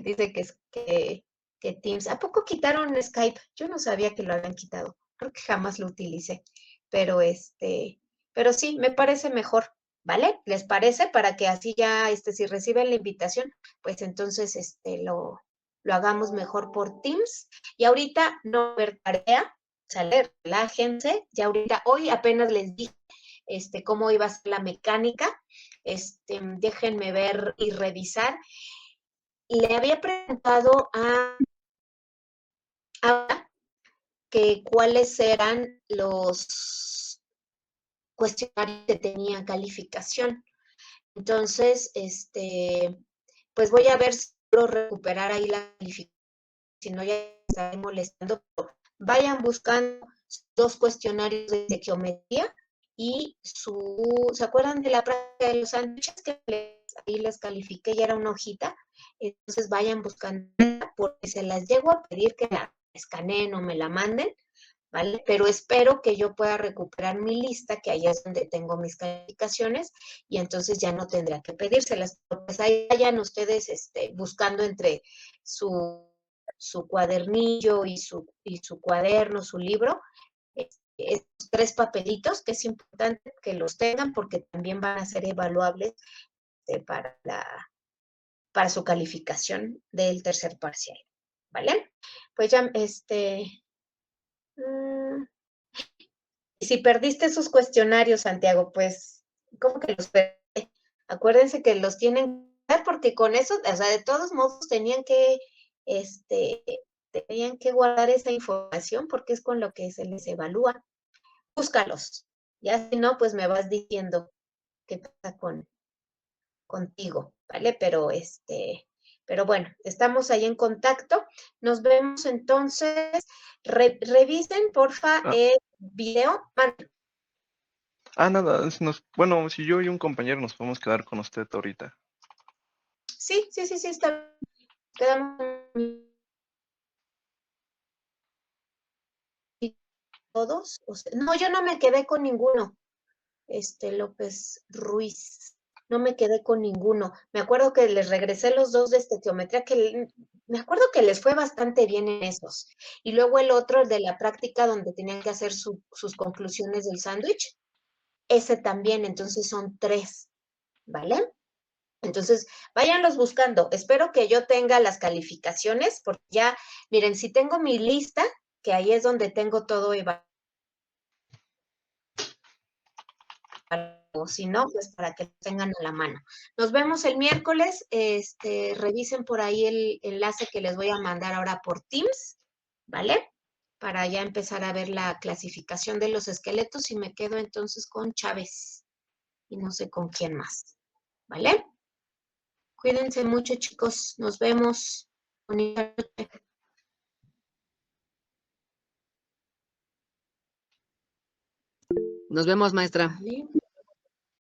dice que Teams, ¿a poco quitaron Skype? Yo no sabía que lo habían quitado, creo que jamás lo utilicé, pero pero sí, me parece mejor, ¿vale? ¿Les parece? Para que así ya, si reciben la invitación, pues entonces, lo hagamos mejor por Teams. Y ahorita no va a haber tarea, sale, relájense, ya ahorita, hoy apenas les dije, cómo iba a ser la mecánica, déjenme ver y revisar. Le había preguntado a que cuáles eran los cuestionarios que tenían calificación. Entonces, pues voy a ver si puedo recuperar ahí la calificación, si no ya estaré molestando. Vayan buscando 2 cuestionarios de geometría y ¿se acuerdan de la práctica de los sándwiches que ahí les califiqué? Ya era una hojita. Entonces vayan buscando, porque se las llego a pedir que la escaneen o me la manden, ¿vale? Pero espero que yo pueda recuperar mi lista, que ahí es donde tengo mis calificaciones, y entonces ya no tendrá que pedírselas. Pues ahí vayan ustedes buscando entre su cuadernillo y su cuaderno, su libro, estos 3 papelitos, que es importante que los tengan porque también van a ser evaluables para su calificación del tercer parcial, ¿vale? Pues ya, si perdiste esos cuestionarios, Santiago, pues, ¿cómo que los perdiste? Acuérdense que los tienen que dar porque con eso, o sea, de todos modos tenían que guardar esa información porque es con lo que se les evalúa. Búscalos. Ya si no, pues me vas diciendo qué pasa contigo, ¿vale? Pero bueno, estamos ahí en contacto. Nos vemos entonces. Revisen, porfa, Ah, el video. nada, bueno, si yo y un compañero nos podemos quedar con usted ahorita. Sí, está bien. Quedamos todos. No, yo no me quedé con ninguno. López Ruiz. No me quedé con ninguno. Me acuerdo que les regresé los 2 de estequiometría, me acuerdo que les fue bastante bien en esos. Y luego el otro, el de la práctica, donde tenían que hacer sus conclusiones del sándwich. Ese también, entonces son 3, ¿vale? Entonces, váyanlos buscando. Espero que yo tenga las calificaciones, porque ya, miren, si tengo mi lista, que ahí es donde tengo todo evaluado, o si no, pues para que lo tengan a la mano. Nos vemos el miércoles, revisen por ahí el enlace que les voy a mandar ahora por Teams, ¿vale? Para ya empezar a ver la clasificación de los esqueletos y me quedo entonces con Chávez y no sé con quién más, ¿vale? Cuídense mucho, chicos. Nos vemos. Bonita noche. Nos vemos, maestra. ¿Vale?